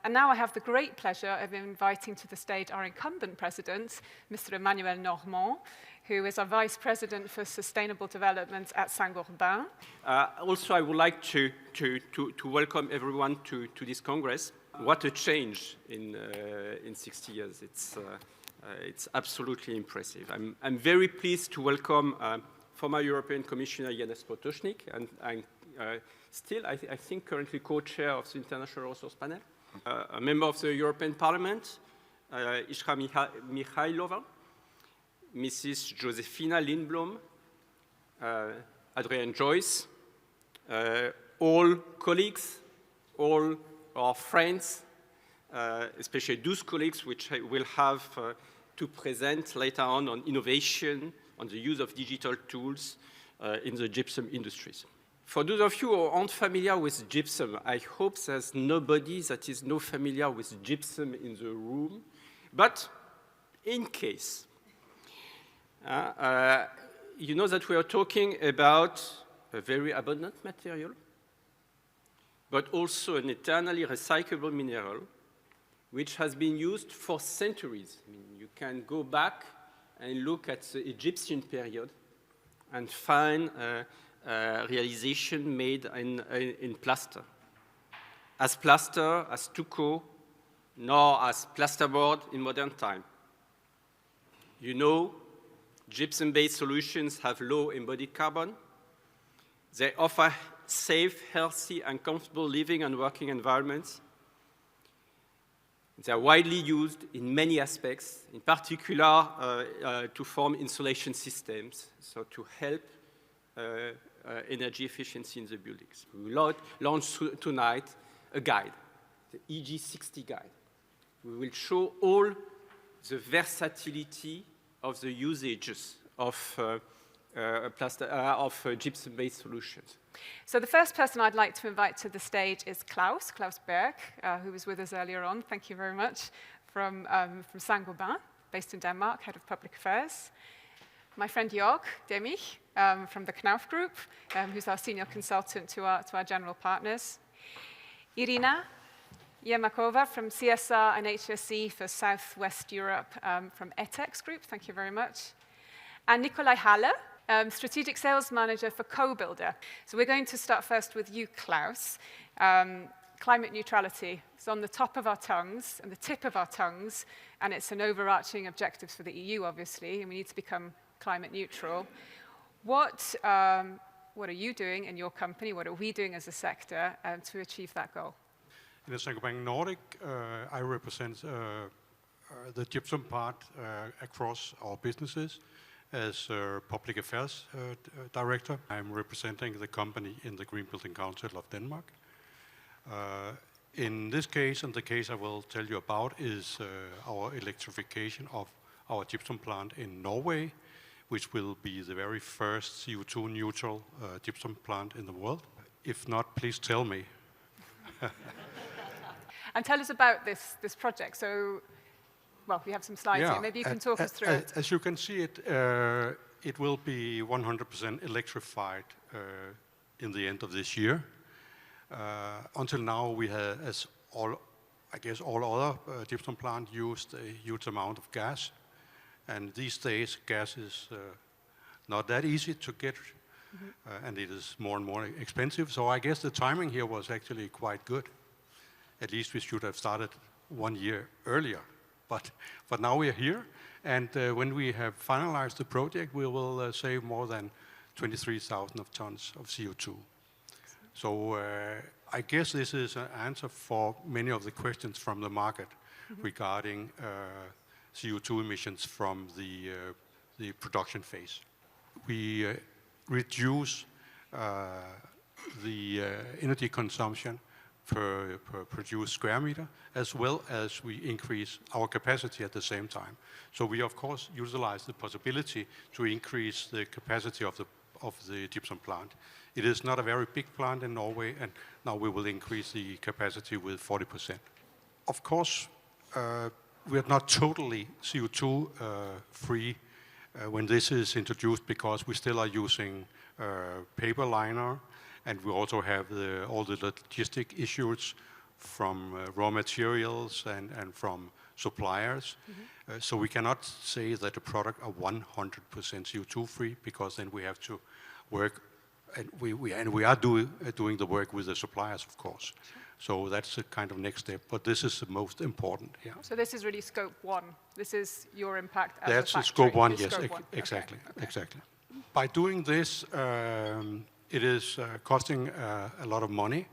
And now I have the great pleasure of inviting to the stage our incumbent president, Mr. Emmanuel Normant, who is our Vice President for Sustainable Development at Saint-Gobain. Also, I would like to welcome everyone to this Congress. What a change in 60 years. It's absolutely impressive. I'm very pleased to welcome former European Commissioner Janez Potočnik, and I'm still, I think, currently co-chair of the International Resource Panel, a member of the European Parliament, Iskra Mihaylova, Mrs. Josefina Lindblom, Adrian Joyce, all colleagues, all our friends, especially those colleagues which I will have to present later on innovation, on the use of digital tools in the gypsum industries. For those of you who aren't familiar with gypsum, I hope there's nobody that is not familiar with gypsum in the room, but in case, you know that we are talking about a very abundant material, but also an eternally recyclable mineral, which has been used for centuries. I mean, you can go back and look at the Egyptian period and find realization made in plaster. As plaster, as stucco, nor as plasterboard in modern time. You know, gypsum-based solutions have low embodied carbon. They offer safe, healthy, and comfortable living and working environments. They are widely used in many aspects, in particular to form insulation systems, so to help energy efficiency in the buildings. We will launch tonight a guide, the EG60 guide. We will show all the versatility of the usages of gypsum-based solutions. So the first person I'd like to invite to the stage is Klaus Birk, who was with us earlier on. Thank you very much, from Saint-Gobain, based in Denmark, head of public affairs. My friend Jörg, Demmich, from the Knauf Group, who's our senior consultant to our general partners. Iryna, Yermakova from CSR and HSE for Southwest Europe from Etex Group. Thank you very much. And Nikolai Halle, Strategic Sales Manager for cobuilder. So we're going to start first with you, Klaus. Climate neutrality is on the top of our tongues and the tip of our tongues, and it's an overarching objective for the EU, obviously, and we need to become climate neutral. What are you doing in your company? What are we doing as a sector to achieve that goal? In the Saint-Gobain Nordic, I represent the gypsum part across our businesses as Public Affairs Director. I'm representing the company in the Green Building Council of Denmark. In this case, and the case I will tell you about, is our electrification of our gypsum plant in Norway, which will be the very first CO2 neutral gypsum plant in the world. If not, please tell me. And tell us about this project. So, well, we have some slides here. Maybe you can talk us through it. As you can see, it will be 100% electrified in the end of this year. Until now, we have, I guess all other gypsum plants used a huge amount of gas. And these days, gas is not that easy to get, and it is more and more expensive. So I guess the timing here was actually quite good. At least we should have started 1 year earlier. But now we are here, and when we have finalized the project, we will save more than 23,000 tons of CO2. So I guess this is an answer for many of the questions from the market regarding CO2 emissions from the production phase. We reduce the energy consumption per produced square meter, as well as we increase our capacity at the same time. So we, of course, utilize the possibility to increase the capacity of the gypsum plant. It is not a very big plant in Norway, and now we will increase the capacity with 40%. Of course, we are not totally CO2 free when this is introduced, because we still are using paper liner, and we also have all the logistic issues from raw materials and from suppliers. So we cannot say that the product are 100% CO2 free, because then we have to work, and we are doing the work with the suppliers, of course. So that's the kind of next step, but this is the most important. Yeah. So this is really scope 1. This is your impact as That's a factory. scope 1, It's yes, scope 1. exactly, Okay. exactly. By doing this, it is costing a lot of money,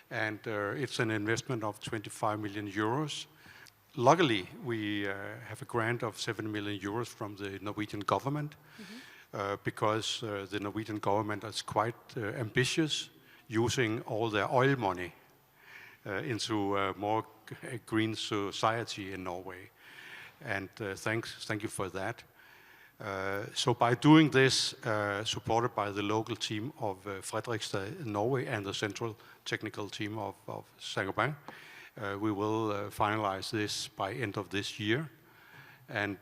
and it's an investment of 25 million euros. Luckily, we have a grant of 7 million euros from the Norwegian government, because the Norwegian government is quite ambitious, using all their oil money into a more green society in Norway. And thank you for that. So by doing this, supported by the local team of Fredrikstad, Norway, and the central technical team of Saint-Gobain, we will finalize this by end of this year. And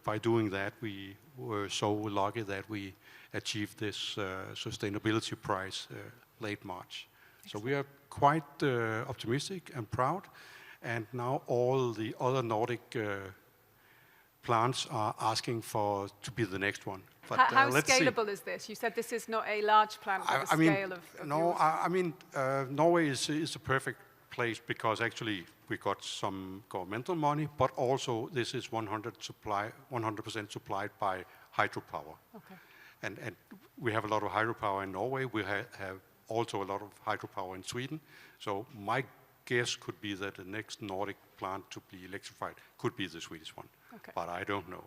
by doing that, we were so lucky that we achieved this sustainability prize late March. So we are quite optimistic and proud. And now all the other Nordic plants are asking to be the next one. But, how let's scalable see. is this? You said this is not a large plant, but the scale of no, yours. I mean, Norway is a perfect place, because actually we got some governmental money, but also this is 100% supplied by hydropower. Okay. And we have a lot of hydropower in Norway. We have also a lot of hydropower in Sweden. So my guess could be that the next Nordic plant to be electrified could be the Swedish one. Okay. But I don't know.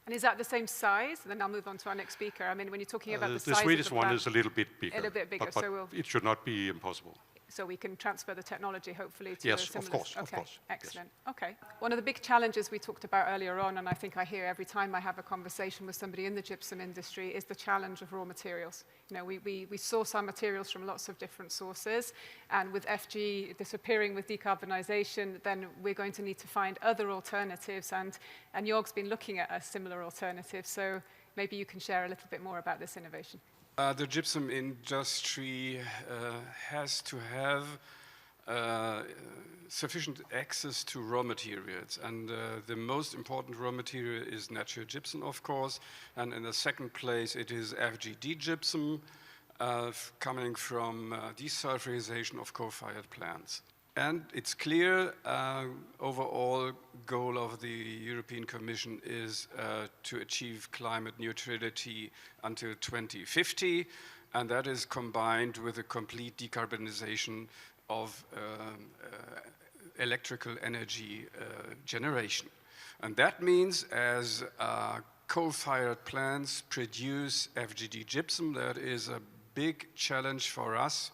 And is that the same size? Then I'll move on to our next speaker. I mean, when you're talking about the size Swedish of the one plant, is a little bit bigger. a little bit bigger, but so it should not be impossible. So we can transfer the technology, hopefully, to Yes, a similar... of course, okay, of course. Excellent. Yes. Okay. One of the big challenges we talked about earlier on, and I think I hear every time I have a conversation with somebody in the gypsum industry, is the challenge of raw materials. You know, we source our materials from lots of different sources, and with FG disappearing with decarbonization, then we're going to need to find other alternatives, and Jörg's been looking at a similar alternative, so maybe you can share a little bit more about this innovation. The gypsum industry has to have sufficient access to raw materials, and the most important raw material is natural gypsum, of course, and in the second place it is FGD gypsum, coming from desulfurization of coal-fired plants. And it's clear, overall goal of the European Commission is to achieve climate neutrality until 2050, and that is combined with a complete decarbonization of electrical energy generation. And that means as coal-fired plants produce FGD gypsum, that is a big challenge for us,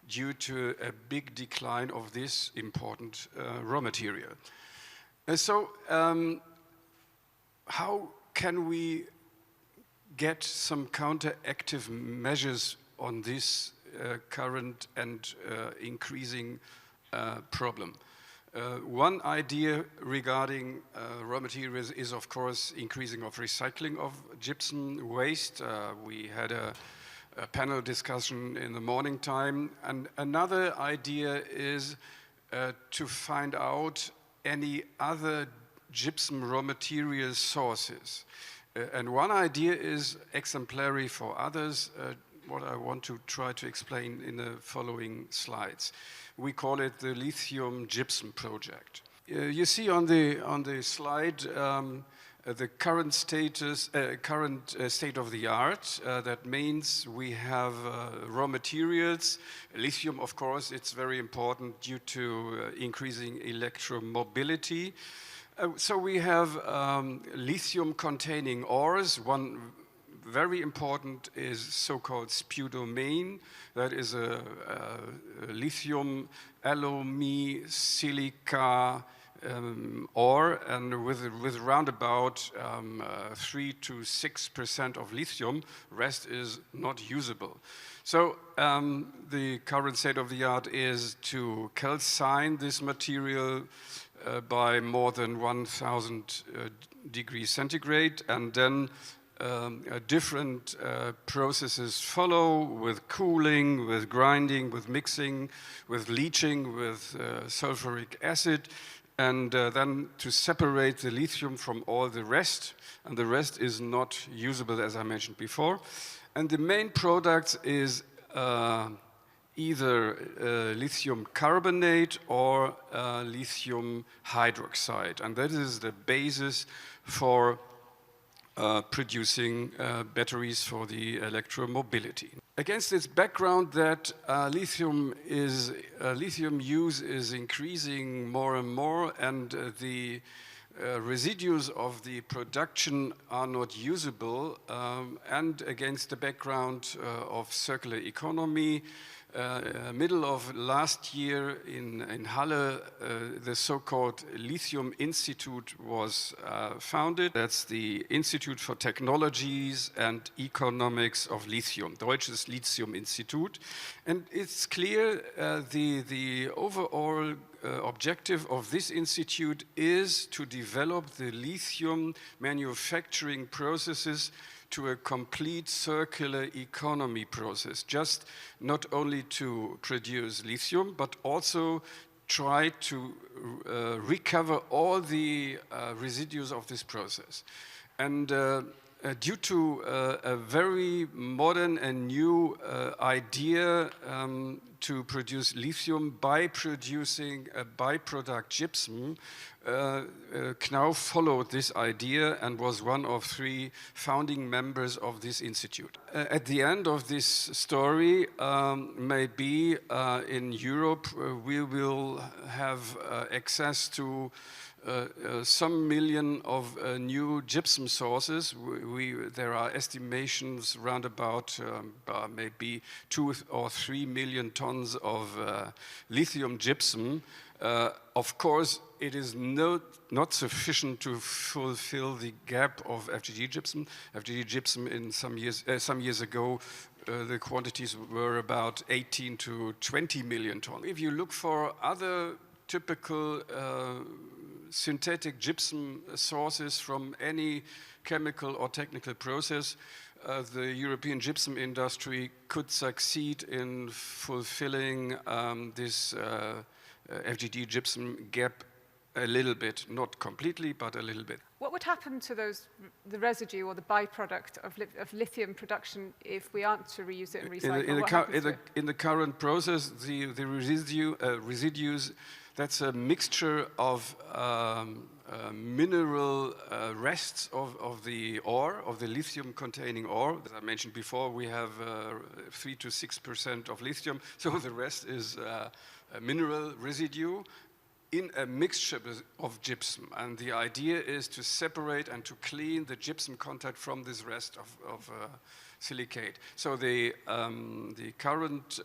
due to a big decline of this important raw material. So how can we get some counteractive measures on this current and increasing problem? One idea regarding raw materials is, of course, increasing of recycling of gypsum waste. We had a panel discussion in the morning time. And another idea is to find out any other gypsum raw material sources. And one idea is exemplary for others, what I want to try to explain in the following slides. We call it the lithium gypsum project. You see on the slide the current status, state of the art. That means we have raw materials. Lithium, of course, it's very important due to increasing electromobility. So we have lithium-containing ores. One very important is so-called spodumene. That is a lithium alumi silica ore, and with around about 3 to 6% of lithium, rest is not usable. So the current state of the art is to calcine this material by more than 1000 degrees centigrade, and then different processes follow, with cooling, with grinding, with mixing, with leaching, with sulfuric acid, and then to separate the lithium from all the rest, and the rest is not usable, as I mentioned before. And the main product is either lithium carbonate or lithium hydroxide, and that is the basis for producing batteries for the electromobility. Against this background that lithium use is increasing more and more, and the residues of the production are not usable, and against the background of circular economy, middle of last year in Halle, the so-called Lithium Institute was founded. That's the Institute for Technologies and Economics of Lithium, Deutsches Lithium-Institut. And it's clear the overall objective of this institute is to develop the lithium manufacturing processes to a complete circular economy process, just not only to produce lithium, but also try to recover all the residues of this process. And due to a very modern and new idea to produce lithium by producing a byproduct gypsum, Knauf followed this idea and was one of 3 founding members of this institute. At the end of this story, maybe in Europe we will have access to some million of new gypsum sources. There are estimations round about maybe 2 or 3 million tons of lithium gypsum. Of course, it is not sufficient to fulfill the gap of FGG gypsum. FGG gypsum in some years ago, the quantities were about 18 to 20 million tons. If you look for other typical synthetic gypsum sources from any chemical or technical process, the European gypsum industry could succeed in fulfilling this FGD gypsum gap a little bit, not completely, but a little bit. What would happen to the residue or the byproduct of lithium production if we aren't to reuse it and recycle? In the current process, the residues, that's a mixture of mineral rests of the ore, of the lithium-containing ore. As I mentioned before, we have 3 to 6% of lithium, so the rest is a mineral residue in a mixture of gypsum. And the idea is to separate and to clean the gypsum content from this rest of silicate. So the current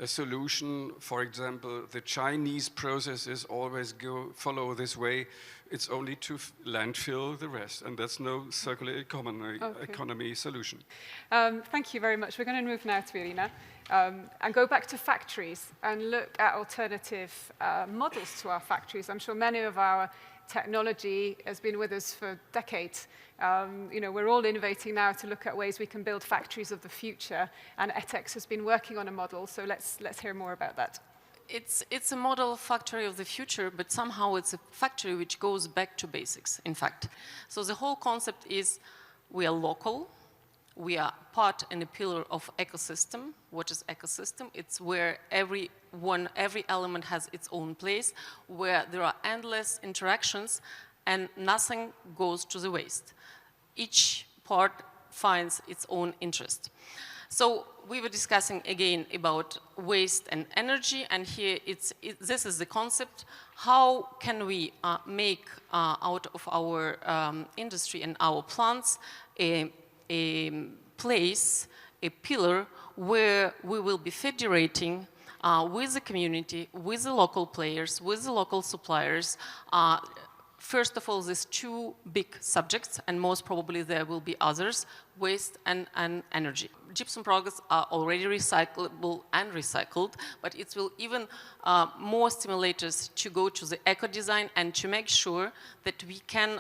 solution, for example, the Chinese processes always follow this way. It's only to landfill the rest, and that's no circular economy solution. Thank you very much. We're going to move now to Iryna and go back to factories and look at alternative models to our factories. I'm sure many of our technology has been with us for decades. We're all innovating now to look at ways we can build factories of the future, and Etex has been working on a model, so let's hear more about that. It's a model factory of the future, but somehow it's a factory which goes back to basics, in fact. So the whole concept is we are local, we are part and a pillar of ecosystem. What is ecosystem? It's where every element has its own place, where there are endless interactions and nothing goes to the waste. Each part finds its own interest. So we were discussing again about waste and energy, and here this is the concept. How can we make out of our industry and our plants a place, a pillar where we will be federating with the community, with the local players, with the local suppliers. First of all, these 2 big subjects, and most probably there will be others, waste and energy. Gypsum products are already recyclable and recycled, but it will even more stimulate us to go to the eco-design and to make sure that we can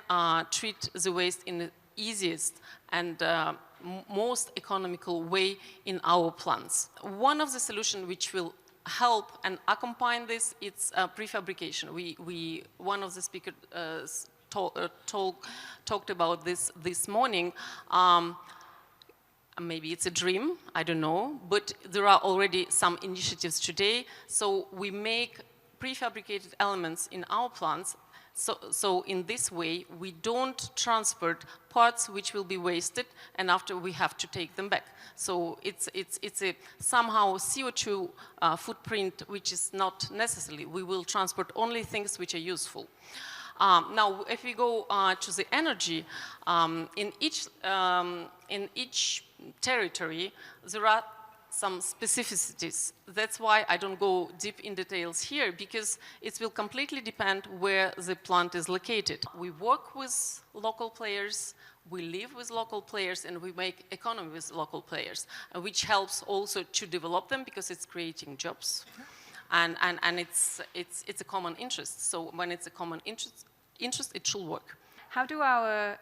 treat the waste in a easiest and most economical way in our plants. One of the solutions which will help and accompany this, it's prefabrication. One of the speakers talked about this morning. Maybe it's a dream, I don't know, but there are already some initiatives today. So we make prefabricated elements in our plants. So in this way, we don't transport parts which will be wasted, and after we have to take them back. So it's a somehow CO2 footprint which is not necessary. We will transport only things which are useful. Now, if we go to the energy, in each territory, there are some specificities. That's why I don't go deep in details here, because it will completely depend where the plant is located. We work with local players, we live with local players, and we make economy with local players, which helps also to develop them, because it's creating jobs. And it's a common interest. So when it's a common interest, it should work. How do our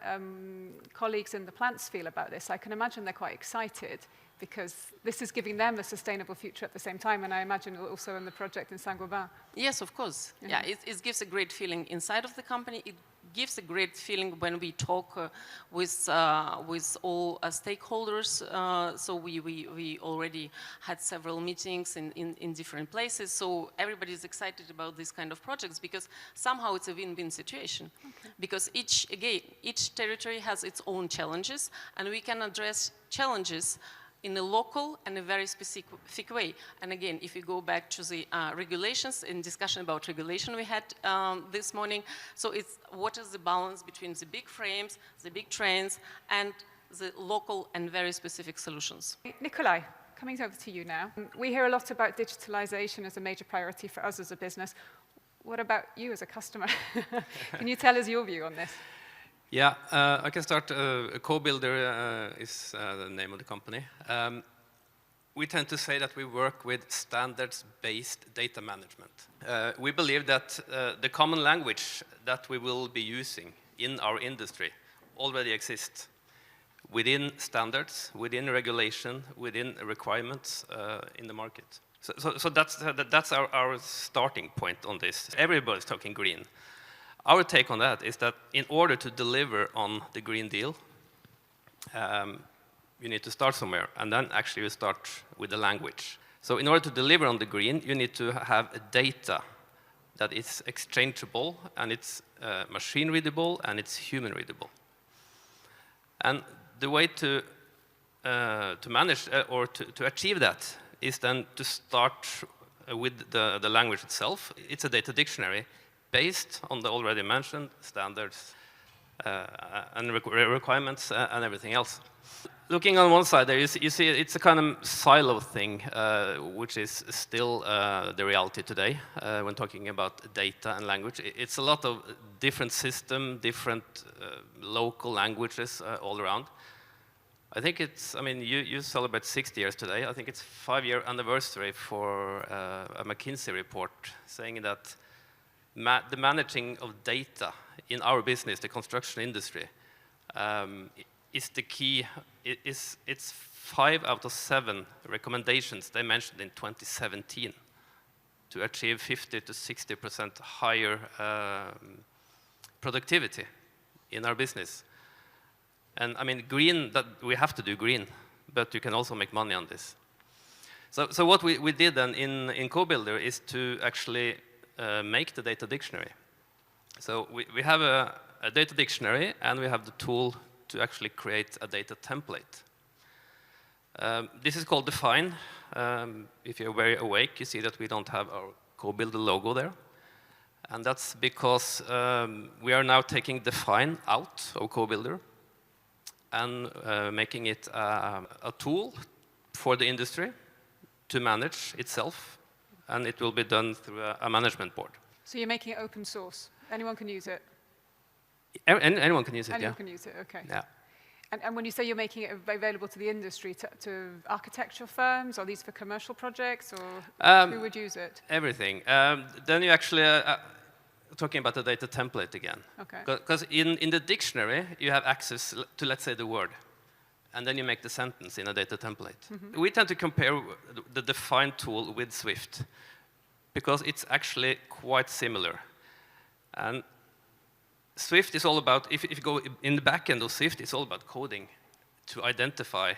colleagues in the plants feel about this? I can imagine they're quite excited, because this is giving them a sustainable future at the same time, and I imagine also in the project in Saint-Gobain. Yes, of course. Mm-hmm. Yeah, it gives a great feeling inside of the company. It gives a great feeling when we talk with all stakeholders. So we already had several meetings in different places. So everybody is excited about these kind of projects, because somehow it's a win-win situation. Okay. Because each territory has its own challenges, and we can address challenges in a local and a very specific way. And again, if you go back to the regulations, in discussion about regulation we had this morning, so it's what is the balance between the big frames, the big trains, and the local and very specific solutions. Nikolai, coming over to you now. We hear a lot about digitalization as a major priority for us as a business. What about you as a customer? Can you tell us your view on this? Yeah, I can start. Cobuilder is the name of the company. We tend to say that we work with standards-based data management. We believe that the common language that we will be using in our industry already exists within standards, within regulation, within requirements in the market. So that's our starting point on this. Everybody's talking green. Our take on that is that in order to deliver on the Green Deal, you need to start somewhere, and then actually you start with the language. So in order to deliver on the green, you need to have a data that is exchangeable, and it's machine readable, and it's human readable. And the way to manage or to achieve that is then to start with the language itself. It's a data dictionary based on the already mentioned standards and requirements and everything else. Looking on one side there, you see it's a kind of silo thing, which is still the reality today when talking about data and language. It's a lot of different systems, different local languages all around. I think you celebrate 60 years today. I think it's 5-year anniversary for a McKinsey report saying that the managing of data in our business, the construction industry, is the key. It's 5 out of 7 recommendations they mentioned in 2017 to achieve 50 to 60% higher productivity in our business. And I mean, green, that we have to do green, but you can also make money on this. So what we did then in cobuilder is to actually make the data dictionary. So we have a data dictionary, and we have the tool to actually create a data template. This is called Define. If you're very awake, you see that we don't have our cobuilder logo there. And that's because we are now taking Define out of cobuilder and making it a tool for the industry to manage itself, and it will be done through a management board. So you're making it open source. Anyone can use it? Anyone can use it, Anyone can use it, okay. Yeah. And when you say you're making it available to the industry, to architectural firms, are these for commercial projects, or who would use it? Everything. Then you actually, talking about the data template again. Okay. Because in the dictionary, you have access to, let's say, the word. And then you make the sentence in a data template. We tend to compare the define tool with Swift, because it's actually quite similar. And Swift is all about, if you go in the back end of Swift, it's all about coding to identify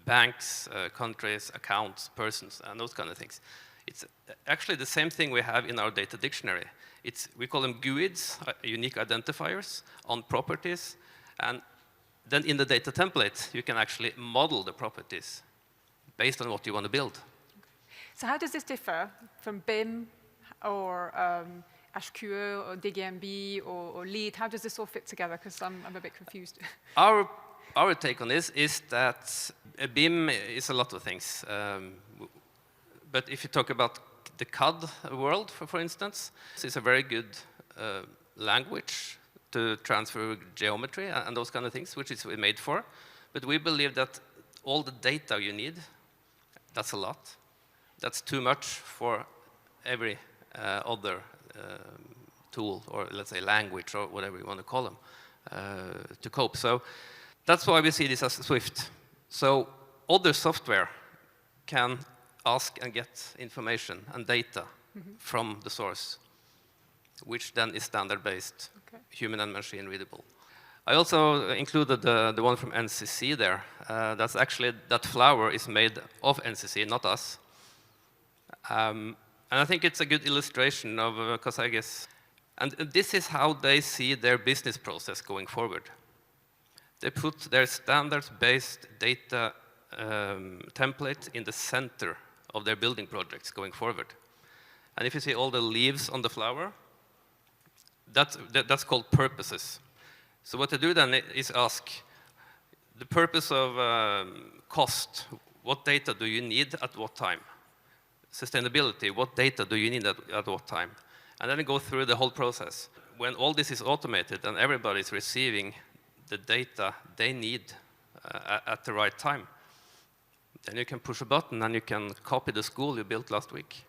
banks, countries, accounts, persons, and those kind of things. It's actually the same thing we have in our data dictionary. We call them GUIDs, unique identifiers, on properties, and then in the data template, you can actually model the properties based on what you want to build. So how does this differ from BIM or HQE or DGMB or LEED? How does this all fit together? Because I'm a bit confused. Our take on this is that a BIM is a lot of things. But if you talk about the CAD world, for instance, it's a very good language to transfer geometry and those kind of things, which it's made for. But we believe that all the data you need, that's a lot. That's too much for every other tool, or let's say language, or whatever you want to call them, to cope. So that's why we see this as Swift. So other software can ask and get information and data from the source, which then is standard-based, human and machine readable. I also included the one from NCC there. That's actually, that flower is made of NCC, not us. And I think it's a good illustration of, because I guess, and this is how they see their business process going forward. They put their standards-based data template in the center of their building projects going forward. And if you see all the leaves on the flower, that's called purposes. So what they do then is ask the purpose of cost. What data do you need at what time? Sustainability, what data do you need at what time? And then go through the whole process. When all this is automated and everybody is receiving the data they need at the right time, then you can push a button and you can copy the school you built last week.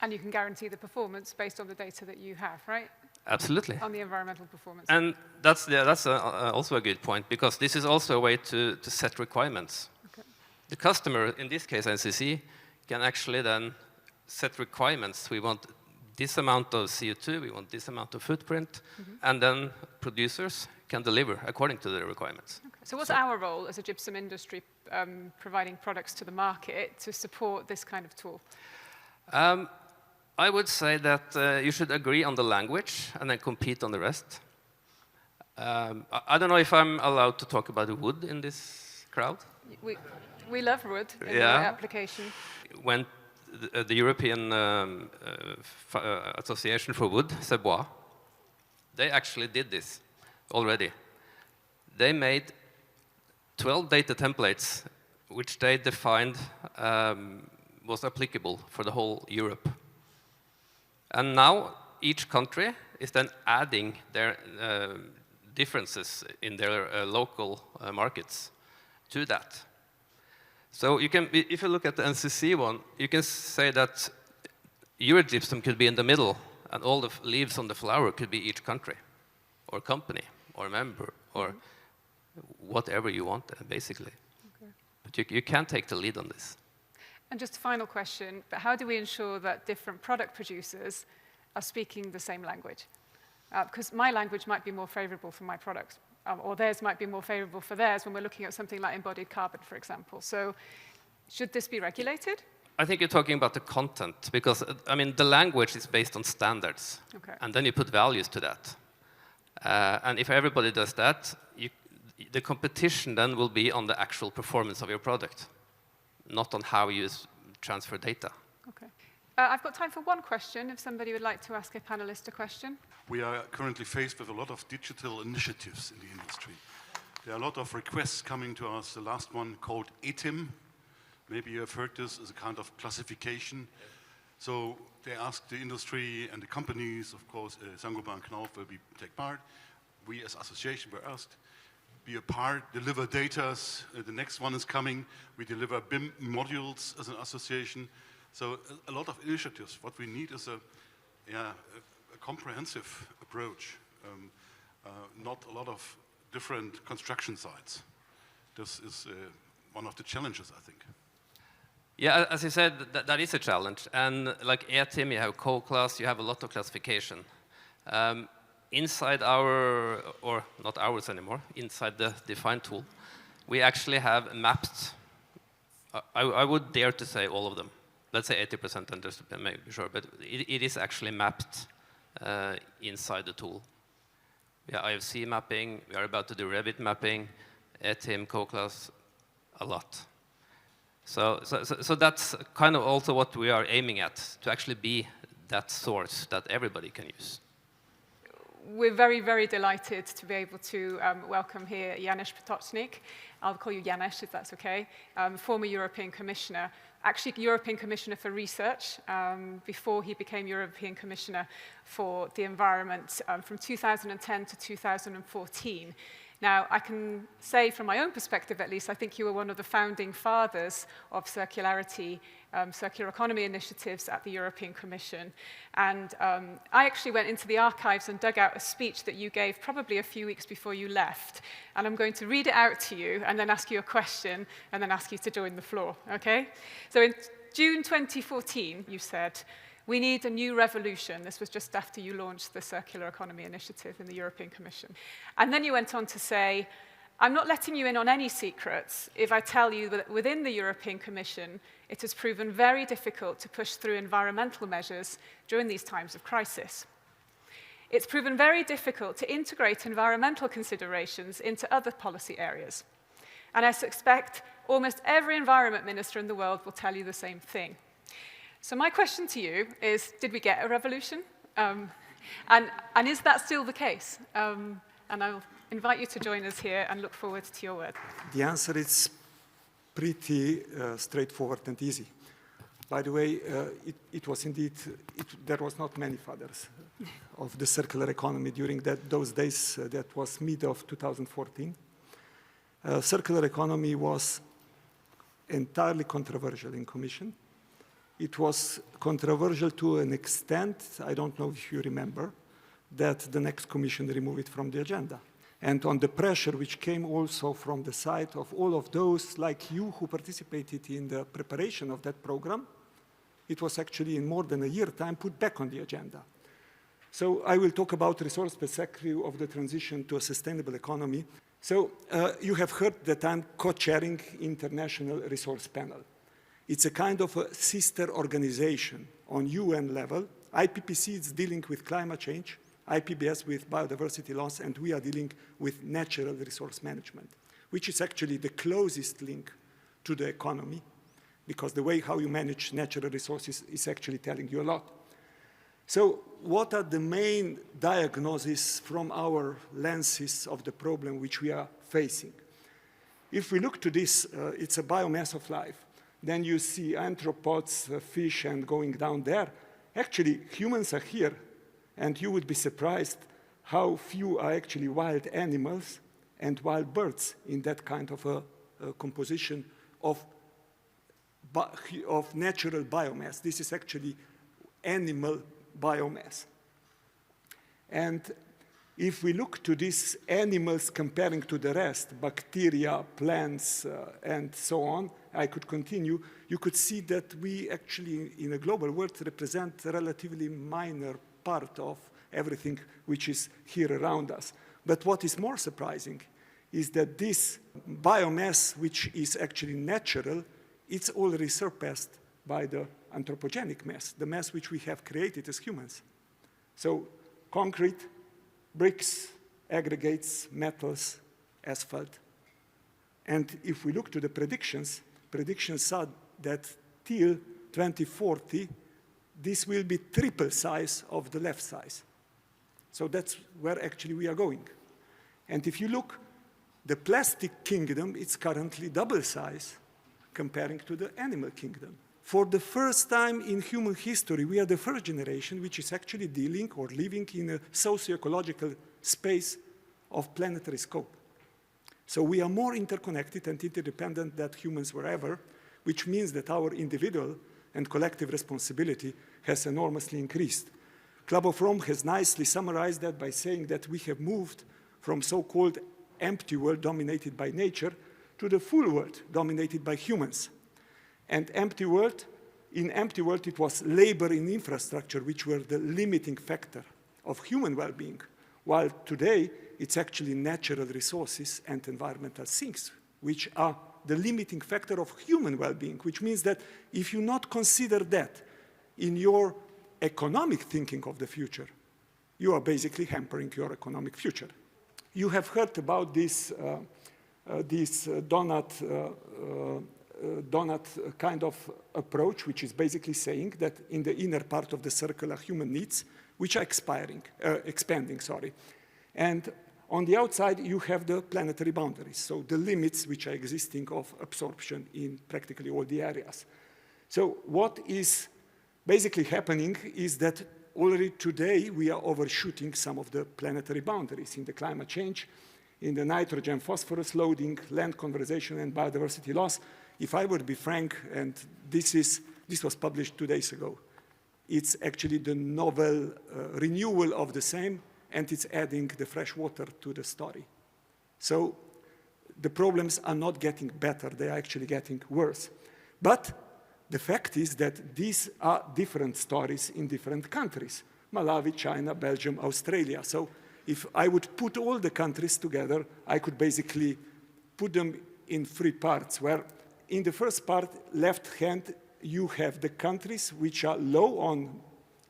And you can guarantee the performance based on the data that you have, right? Absolutely. On the environmental performance. And that's also a good point, because this is also a way to set requirements. Okay. The customer, in this case NCC, can actually then set requirements. We want this amount of CO2, we want this amount of footprint, and then producers can deliver according to the requirements. Okay. So what's our role as a gypsum industry providing products to the market to support this kind of tool? I would say that you should agree on the language and then compete on the rest. I don't know if I'm allowed to talk about wood in this crowd. We love wood in the application. When the European Association for Wood, Sebois, they actually did this already. They made 12 data templates which they defined was applicable for the whole Europe. And now each country is then adding their differences in their local markets to that. So you can, if you look at the NCC one, you can say that Eurogypsum could be in the middle, and all the leaves on the flower could be each country, or company, or member, or whatever you want, basically. Okay. But you can't take the lead on this. And just a final question, but how do we ensure that different product producers are speaking the same language? Because my language might be more favorable for my products, or theirs might be more favorable for theirs when we're looking at something like embodied carbon, for example. So should this be regulated? I think you're talking about the content, because, I mean, the language is based on standards. Okay. And then you put values to that. And if everybody does that, the competition then will be on the actual performance of your product, not on how you transfer data. Okay. I've got time for one question, if somebody would like to ask a panelist a question. We are currently faced with a lot of digital initiatives in the industry. There are a lot of requests coming to us. The last one called ETIM. Maybe you have heard this as a kind of classification. So they ask the industry and the companies, of course, Saint-Gobain and Knauf will take part. We as association were asked, be a part, deliver data. The next one is coming. We deliver BIM modules as an association. So a lot of initiatives. What we need is a comprehensive approach, not a lot of different construction sites. This is one of the challenges, I think. Yeah, as you said, that is a challenge. And like ETIM, you have co-class, you have a lot of classification. Inside our, or not ours anymore, inside the define tool, we actually have mapped, I would dare to say all of them. Let's say 80%, and just to make sure, but it is actually mapped inside the tool. We have IFC mapping, we are about to do Revit mapping, ETIM, co-class, a lot. So that's kind of also what we are aiming at, to actually be that source that everybody can use. We're very, very delighted to be able to welcome here Janez Potočnik. I'll call you Janez, if that's okay. Former European Commissioner, actually European Commissioner for Research, before he became European Commissioner for the Environment from 2010 to 2014. Now, I can say from my own perspective, at least, I think you were one of the founding fathers of circularity, circular economy initiatives at the European Commission. And I actually went into the archives and dug out a speech that you gave probably a few weeks before you left. And I'm going to read it out to you and then ask you a question and then ask you to join the floor, okay? So in June 2014, you said, "We need a new revolution." This was just after you launched the Circular Economy Initiative in the European Commission. And then you went on to say, "I'm not letting you in on any secrets if I tell you that within the European Commission, it has proven very difficult to push through environmental measures during these times of crisis. It's proven very difficult to integrate environmental considerations into other policy areas. And I suspect almost every environment minister in the world will tell you the same thing." So my question to you is, did we get a revolution? And is that still the case? And I'll invite you to join us here and look forward to your word. The answer is pretty straightforward and easy. By the way, it was indeed, there was not many fathers of the circular economy during those days. That was mid of 2014. Circular economy was entirely controversial in Commission. It was controversial to an extent, I don't know if you remember, that the next Commission removed it from the agenda. And on the pressure which came also from the side of all of those like you who participated in the preparation of that program, it was actually in more than a year time put back on the agenda. So I will talk about resource perspective of the transition to a sustainable economy. So you have heard that I'm co-chairing International Resource Panel. It's a kind of a sister organization on UN level. IPPC is dealing with climate change, IPBS with biodiversity loss, and we are dealing with natural resource management, which is actually the closest link to the economy, because the way how you manage natural resources is actually telling you a lot. So what are the main diagnoses from our lenses of the problem which we are facing? If we look to this, it's a biomass of life. Then you see arthropods, fish, and going down there. Actually, humans are here, and you would be surprised how few are actually wild animals and wild birds in that kind of a composition of natural biomass. This is actually animal biomass. And if we look to these animals comparing to the rest, bacteria, plants, and so on, I could continue, you could see that we actually, in a global world, represent a relatively minor part of everything which is here around us. But what is more surprising is that this biomass, which is actually natural, it's already surpassed by the anthropogenic mass, the mass which we have created as humans. So concrete, bricks, aggregates, metals, asphalt. And if we look to the predictions are that till 2040, this will be triple size of the left size. So that's where actually we are going. And if you look, the plastic kingdom, it's currently double size comparing to the animal kingdom. For the first time in human history, we are the first generation which is actually dealing or living in a socio-ecological space of planetary scope. So we are more interconnected and interdependent than humans were ever, which means that our individual and collective responsibility has enormously increased. Club of Rome has nicely summarized that by saying that we have moved from so-called empty world dominated by nature to the full world dominated by humans. And in empty world, it was labor and infrastructure which were the limiting factor of human well-being, while today it's actually natural resources and environmental things which are the limiting factor of human well-being, which means that if you not consider that in your economic thinking of the future, you are basically hampering your economic future. You have heard about this donut kind of approach, which is basically saying that in the inner part of the circle are human needs, which are expanding. And on the outside, you have the planetary boundaries, so the limits which are existing of absorption in practically all the areas. So what is basically happening is that already today we are overshooting some of the planetary boundaries in the climate change, in the nitrogen phosphorus loading, land conservation, and biodiversity loss. If I were to be frank, and this was published 2 days ago, it's actually the novel renewal of the same, and it's adding the fresh water to the story. So the problems are not getting better, they are actually getting worse. But the fact is that these are different stories in different countries. Malawi, China, Belgium, Australia. So if I would put all the countries together, I could basically put them in 3 parts, where in the first part, left hand, you have the countries which are low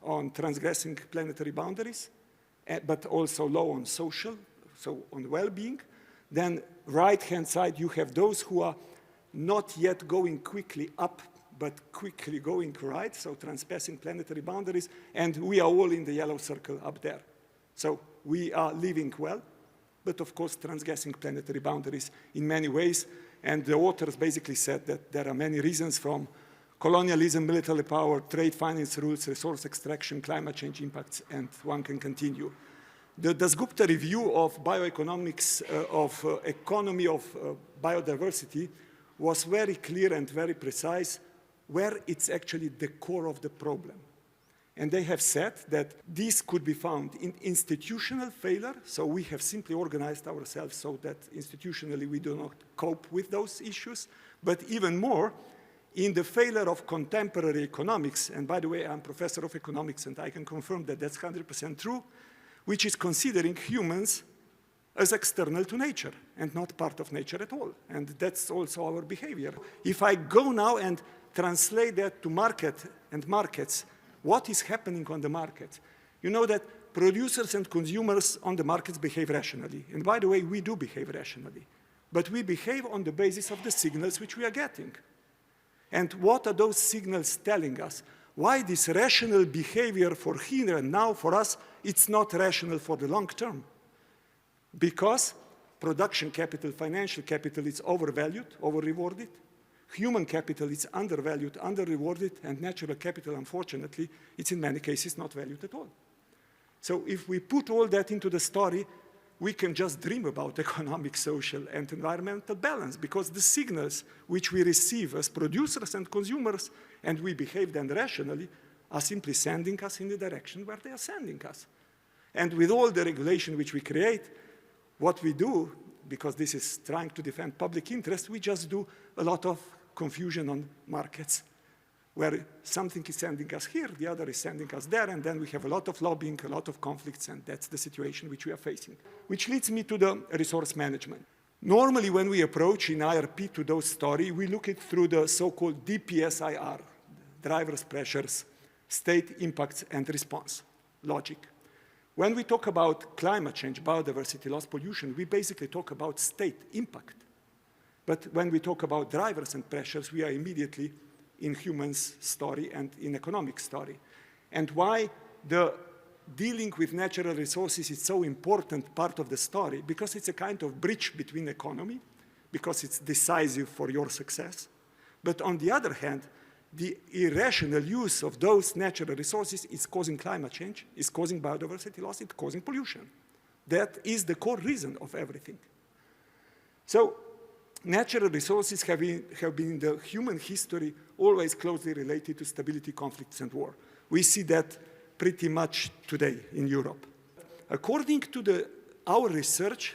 on transgressing planetary boundaries, but also low on social, so on well-being. Then right-hand side, you have those who are not yet going quickly up, but quickly going right, so transpassing planetary boundaries, and we are all in the yellow circle up there. So we are living well, but of course transgressing planetary boundaries in many ways, and the authors basically said that there are many reasons, from colonialism, military power, trade finance rules, resource extraction, climate change impacts, and one can continue. The Dasgupta review of bioeconomics, economy of biodiversity was very clear and very precise where it's actually the core of the problem. And they have said that this could be found in institutional failure, so we have simply organized ourselves so that institutionally we do not cope with those issues, but even more, in the failure of contemporary economics, and by the way, I'm professor of economics and I can confirm that that's 100% true, which is considering humans as external to nature and not part of nature at all. And that's also our behavior. If I go now and translate that to markets, what is happening on the market? You know that producers and consumers on the markets behave rationally. And by the way, we do behave rationally. But we behave on the basis of the signals which we are getting. And what are those signals telling us? Why this rational behavior for here and now, for us, it's not rational for the long term? Because production capital, financial capital is overvalued, over-rewarded. Human capital is undervalued, under-rewarded, and natural capital, unfortunately, it's in many cases not valued at all. So if we put all that into the story, we can just dream about economic, social, and environmental balance, because the signals which we receive as producers and consumers, and we behave then rationally, are simply sending us in the direction where they are sending us. And with all the regulation which we create, what we do, because this is trying to defend public interest, we just do a lot of confusion on markets, where something is sending us here, the other is sending us there, and then we have a lot of lobbying, a lot of conflicts, and that's the situation which we are facing. Which leads me to the resource management. Normally, when we approach in IRP to those stories, we look at through the so-called DPSIR, drivers, pressures, state, impacts, and response logic. When we talk about climate change, biodiversity loss, pollution, we basically talk about state impact. But when we talk about drivers and pressures, we are immediately in humans' story and in economic story. And why the dealing with natural resources is so important part of the story? Because it's a kind of bridge between economy, because it's decisive for your success. But on the other hand, the irrational use of those natural resources is causing climate change, is causing biodiversity loss, it's causing pollution. That is the core reason of everything. So natural resources have been in the human history always closely related to stability, conflicts, and war. We see that pretty much today in Europe. According to our research,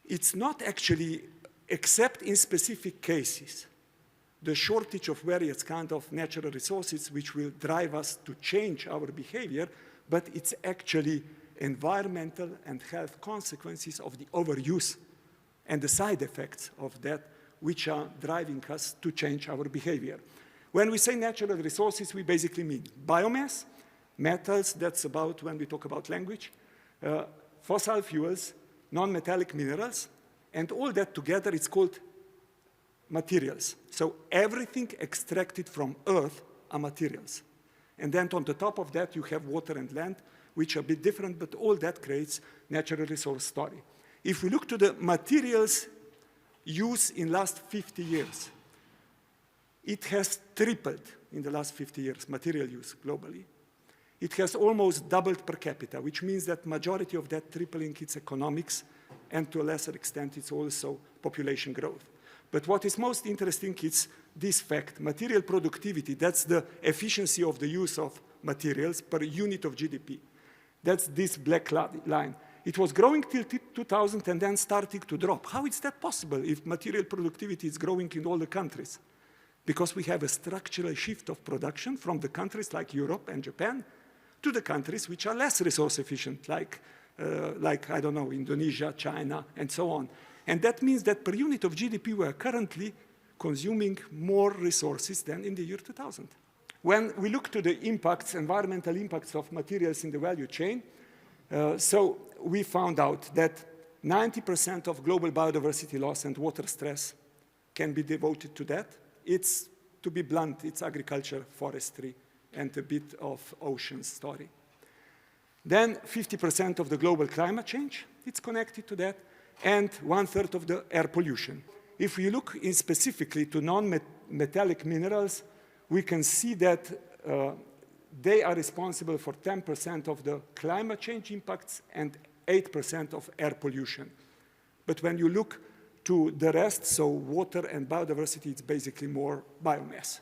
it's not actually, except in specific cases, the shortage of various kinds of natural resources which will drive us to change our behavior, but it's actually environmental and health consequences of the overuse and the side effects of that which are driving us to change our behavior. When we say natural resources, we basically mean biomass, metals, that's about when we talk about language, fossil fuels, non-metallic minerals, and all that together is called materials. So everything extracted from earth are materials. And then on the top of that, you have water and land, which are a bit different, but all that creates natural resource story. If we look to the materials use in last 50 years, it has tripled in the last 50 years, material use globally. It has almost doubled per capita, which means that majority of that tripling is economics, and to a lesser extent, it's also population growth. But what is most interesting is this fact, material productivity, that's the efficiency of the use of materials per unit of GDP. That's this black line. It was growing till 2000 and then starting to drop. How is that possible if material productivity is growing in all the countries? Because we have a structural shift of production from the countries like Europe and Japan to the countries which are less resource efficient, like I don't know, Indonesia, China, and so on. And that means that per unit of GDP, we are currently consuming more resources than in the year 2000. When we look to the impacts, environmental impacts of materials in the value chain, so we found out that 90% of global biodiversity loss and water stress can be devoted to that. It's, to be blunt, it's agriculture, forestry, and a bit of ocean story. Then 50% of the global climate change, it's connected to that, and 1/3 of the air pollution. If we look in specifically to non-metallic minerals, we can see that they are responsible for 10% of the climate change impacts and 8% of air pollution. But when you look to the rest, so water and biodiversity, it's basically more biomass.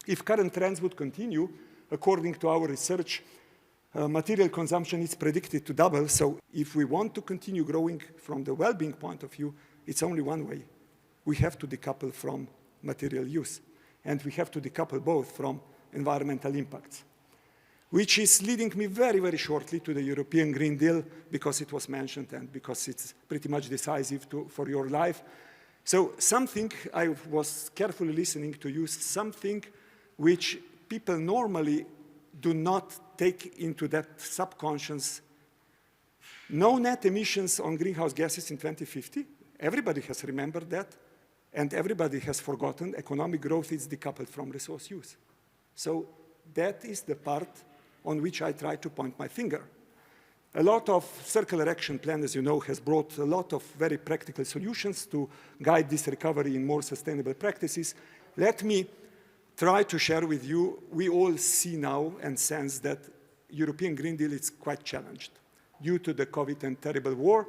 If current trends would continue, according to our research, material consumption is predicted to double. So if we want to continue growing from the well-being point of view, it's only one way. We have to decouple from material use. And we have to decouple both from environmental impacts, which is leading me very, very shortly to the European Green Deal, because it was mentioned and because it's pretty much decisive for your life. So something, I was carefully listening to you, something which people normally do not take into that subconscious. No net emissions on greenhouse gases in 2050. Everybody has remembered that. And everybody has forgotten economic growth is decoupled from resource use. So that is the part on which I try to point my finger. A lot of circular action plan, as you know, has brought a lot of very practical solutions to guide this recovery in more sustainable practices. Let me try to share with you, we all see now and sense that European Green Deal is quite challenged due to the COVID and terrible war.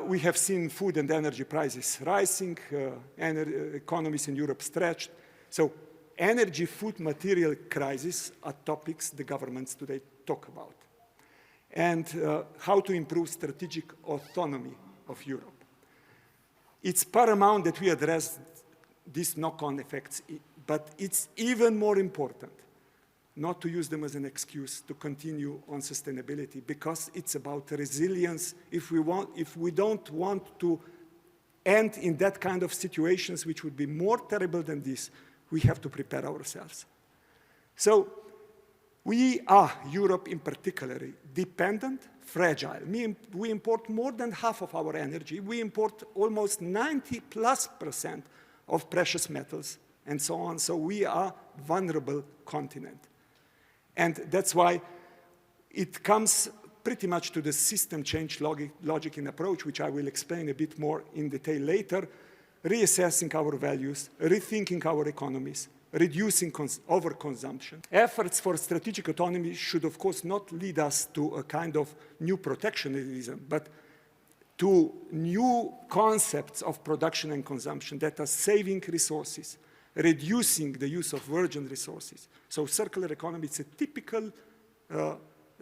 We have seen food and energy prices rising, economies in Europe stretched. So energy, food, material crisis are topics the governments today talk about. And how to improve strategic autonomy of Europe. It's paramount that we address these knock-on effects, but it's even more important not to use them as an excuse to continue on sustainability, because it's about resilience. If we don't want to end in that kind of situations, which would be more terrible than this, we have to prepare ourselves. So we are, Europe in particular, dependent, fragile. We import more than half of our energy. We import almost 90+% of precious metals and so on. So we are a vulnerable continent. And that's why it comes pretty much to the system change logic and approach, which I will explain a bit more in detail later, reassessing our values, rethinking our economies, reducing overconsumption. Efforts for strategic autonomy should, of course, not lead us to a kind of new protectionism, but to new concepts of production and consumption that are saving resources, reducing the use of virgin resources. So circular economy is a typical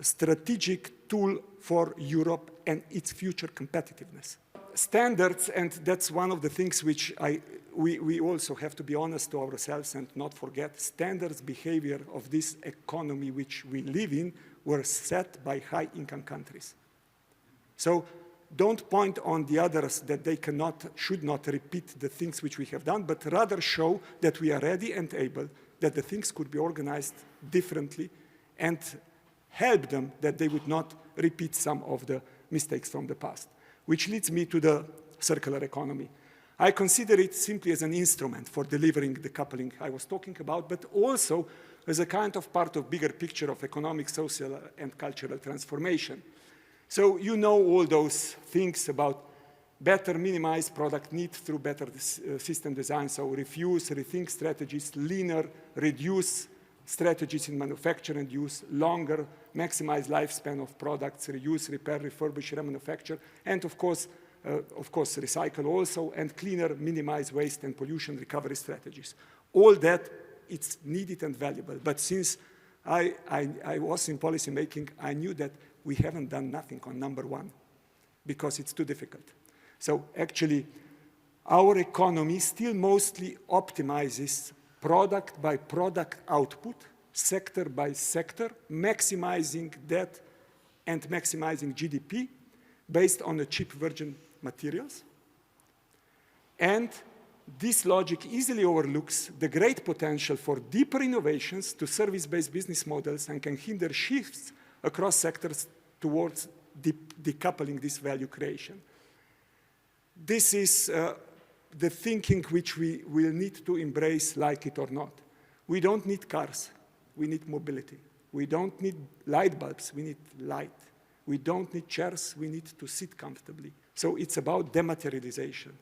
strategic tool for Europe and its future competitiveness. Standards, and that's one of the things which we also have to be honest to ourselves and not forget, standards behavior of this economy which we live in were set by high-income countries. So don't point on the others that they should not repeat the things which we have done, but rather show that we are ready and able, that the things could be organized differently, and help them that they would not repeat some of the mistakes from the past. Which leads me to the circular economy. I consider it simply as an instrument for delivering the coupling I was talking about, but also as a kind of part of bigger picture of economic, social, and cultural transformation. So you know all those things about better minimize product need through better system design, so refuse, rethink strategies, leaner, reduce strategies in manufacture and use, longer, maximize lifespan of products, reuse, repair, refurbish, remanufacture, and of course, recycle also, and cleaner, minimize waste and pollution recovery strategies. All that, it's needed and valuable. But since I was in policy making, I knew that we haven't done nothing on number one because it's too difficult. So actually, our economy still mostly optimizes product by product output, sector by sector, maximizing that and maximizing GDP based on the cheap virgin materials. And this logic easily overlooks the great potential for deeper innovations to service-based business models and can hinder shifts across sectors towards decoupling this value creation. This is the thinking which we will need to embrace, like it or not. We don't need cars, we need mobility. We don't need light bulbs, we need light. We don't need chairs, we need to sit comfortably. So it's about dematerialization.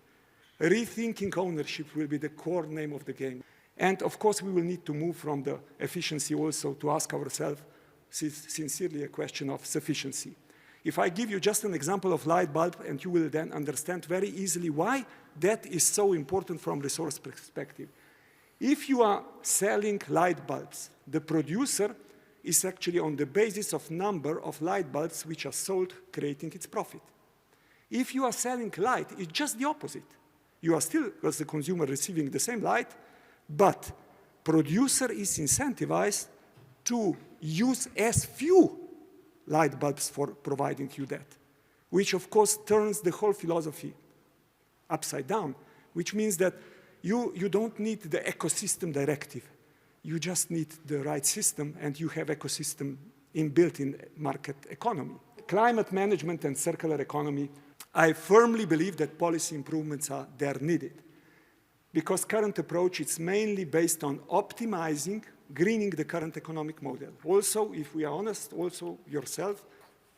Rethinking ownership will be the core name of the game. And of course, we will need to move from the efficiency also to ask ourselves sincerely a question of sufficiency. If I give you just an example of light bulb, and you will then understand very easily why that is so important from resource perspective. If you are selling light bulbs, the producer is actually on the basis of number of light bulbs which are sold, creating its profit. If you are selling light, it's just the opposite. You are still, as the consumer, receiving the same light, but producer is incentivized to use as few light bulbs for providing you that, which of course turns the whole philosophy upside down, which means that you don't need the ecosystem directive. You just need the right system, and you have ecosystem inbuilt in market economy. Climate management and circular economy, I firmly believe that policy improvements are there needed, because current approach is mainly based on optimizing, greening the current economic model. Also, if we are honest, also yourself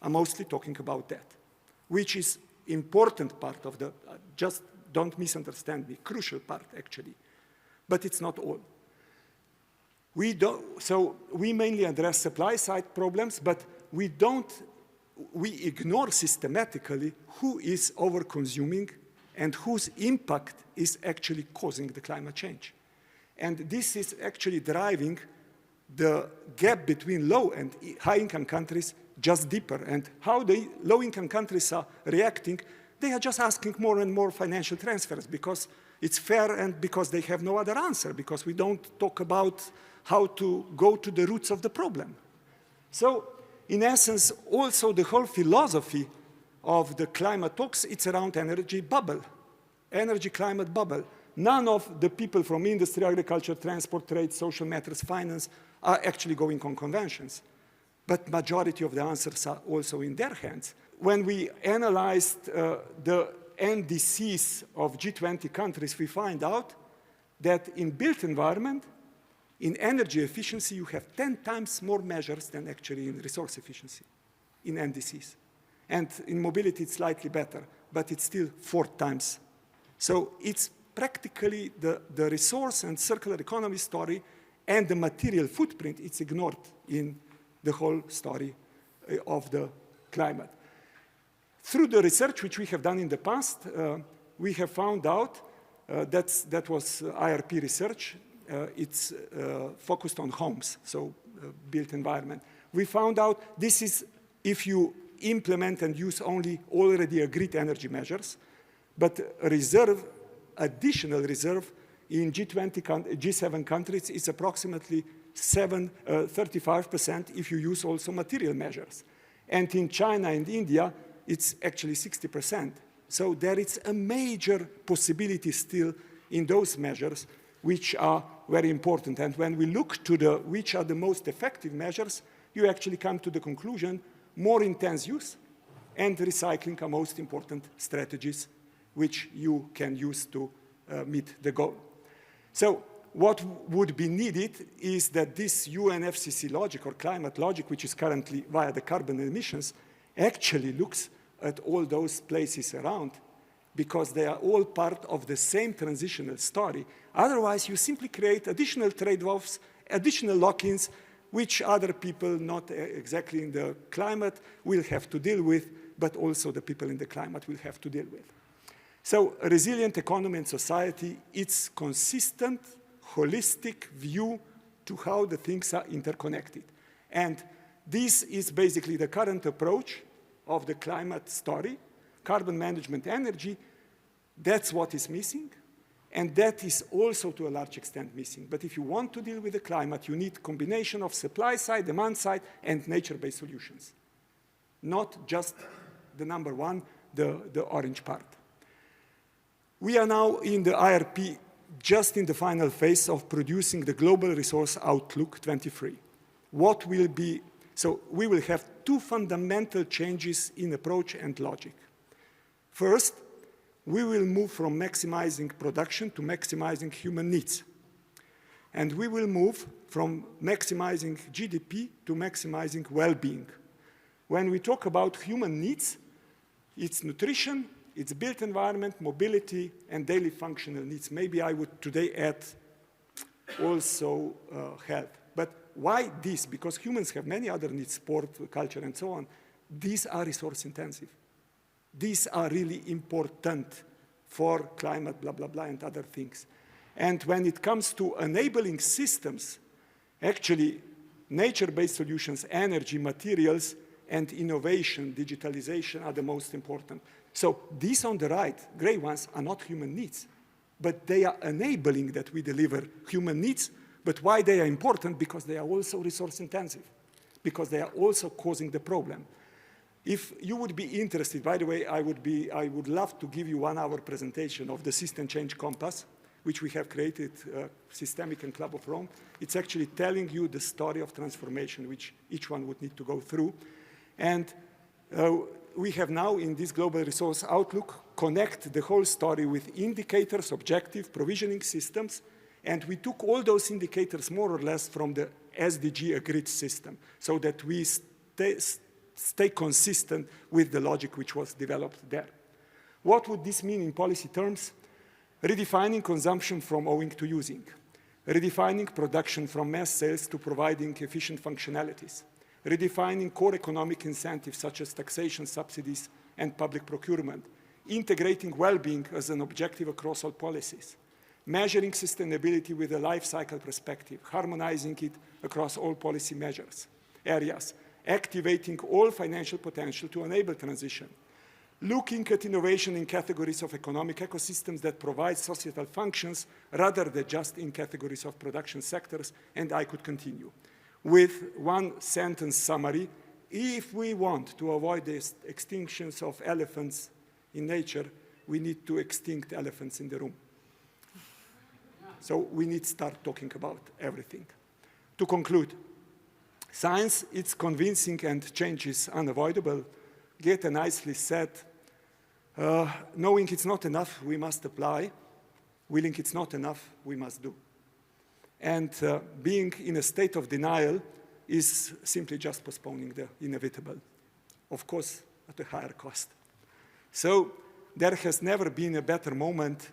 are mostly talking about that, which is important part of the, just don't misunderstand me, crucial part actually, but it's not all. So we mainly address supply side problems, but we ignore systematically who is over-consuming and whose impact is actually causing the climate change. And this is actually driving the gap between low and high-income countries just deeper. And how the low-income countries are reacting, they are just asking more and more financial transfers because it's fair and because they have no other answer, because we don't talk about how to go to the roots of the problem. So, in essence, also the whole philosophy of the climate talks, it's around energy bubble, energy climate bubble. None of the people from industry, agriculture, transport, trade, social matters, finance are actually going on conventions. But majority of the answers are also in their hands. When we analyzed the NDCs of G20 countries, we find out that in built environment, in energy efficiency, you have 10 times more measures than actually in resource efficiency, in NDCs. And in mobility, it's slightly better, but it's still 4 times. So it's practically the resource and circular economy story and the material footprint, it's ignored in the whole story of the climate. Through the research which we have done in the past, we have found out that was IRP research. It's focused on homes, so built environment. we found out this is if you implement and use only already agreed energy measures, but reserve, additional reserve in G7 countries is approximately 35% if you use also material measures. And in China and India, it's actually 60%. So there is a major possibility still in those measures, which are very important. And when we look to which are the most effective measures, you actually come to the conclusion more intense use and recycling are most important strategies which you can use to meet the goal. So what would be needed is that this UNFCCC logic or climate logic, which is currently via the carbon emissions, actually looks at all those places around because they are all part of the same transitional story. Otherwise, you simply create additional trade-offs, additional lock-ins, which other people not exactly in the climate will have to deal with, but also the people in the climate will have to deal with. So a resilient economy and society, it's consistent, holistic view to how the things are interconnected. And this is basically the current approach of the climate story. Carbon management energy, that's what is missing. And that is also to a large extent missing. But if you want to deal with the climate, you need combination of supply side, demand side, and nature-based solutions. Not just the number one, the orange part. We are now in the IRP, just in the final phase of producing the Global Resource Outlook 23. What will be, so we will have two fundamental changes in approach and logic. First, we will move from maximizing production to maximizing human needs. And we will move from maximizing GDP to maximizing well-being. When we talk about human needs, it's nutrition, it's built environment, mobility, and daily functional needs. Maybe I would today add also health. But why this? Because humans have many other needs, sport, culture, and so on. These are resource intensive. These are really important for climate, blah, blah, blah, and other things. And when it comes to enabling systems, actually, nature-based solutions, energy, materials, and innovation, digitalization are the most important. So these on the right, gray ones, are not human needs, but they are enabling that we deliver human needs. But why they are important? Because they are also resource intensive, because they are also causing the problem. If you would be interested, by the way, I would love to give you 1 hour presentation of the System Change Compass, which we have created, Systemic and Club of Rome. It's actually telling you the story of transformation, which each one would need to go through. And we have now, in this Global Resource Outlook, connect the whole story with indicators, objective, provisioning systems, and we took all those indicators more or less from the SDG agreed system, so that we stay consistent with the logic which was developed there. What would this mean in policy terms? Redefining consumption from owing to using. Redefining production from mass sales to providing efficient functionalities. Redefining core economic incentives such as taxation, subsidies, and public procurement. Integrating well-being as an objective across all policies. Measuring sustainability with a life cycle perspective. Harmonizing it across all policy measures, areas. Activating all financial potential to enable transition. Looking at innovation in categories of economic ecosystems that provide societal functions rather than just in categories of production sectors, and I could continue. With 1 sentence summary, if we want to avoid the extinctions of elephants in nature, we need to extinct elephants in the room. So we need to start talking about everything. To conclude, science, it's convincing and change is unavoidable. Goethe nicely said, knowing it's not enough, we must apply. Willing it's not enough, we must do. And being in a state of denial is simply just postponing the inevitable, of course, at a higher cost. So there has never been a better moment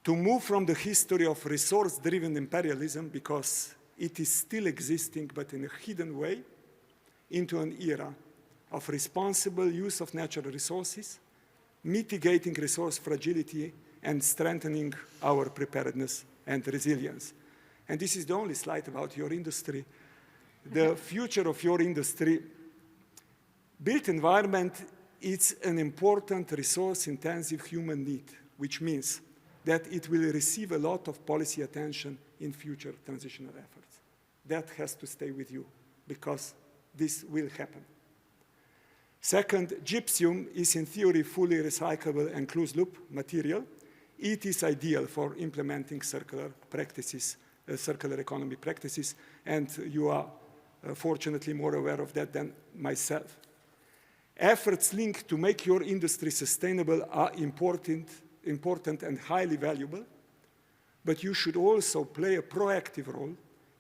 to move from the history of resource-driven imperialism, because it is still existing, but in a hidden way, into an era of responsible use of natural resources, mitigating resource fragility, and strengthening our preparedness and resilience. And this is the only slide about your industry. the future of your industry, built environment is an important resource-intensive human need, which means that it will receive a lot of policy attention in future transitional efforts. That has to stay with you, because this will happen. Second, gypsum is in theory fully recyclable and closed-loop material. It is ideal for implementing circular practices, circular economy practices, and you are fortunately more aware of that than myself. Efforts linked to make your industry sustainable are important and highly valuable, but you should also play a proactive role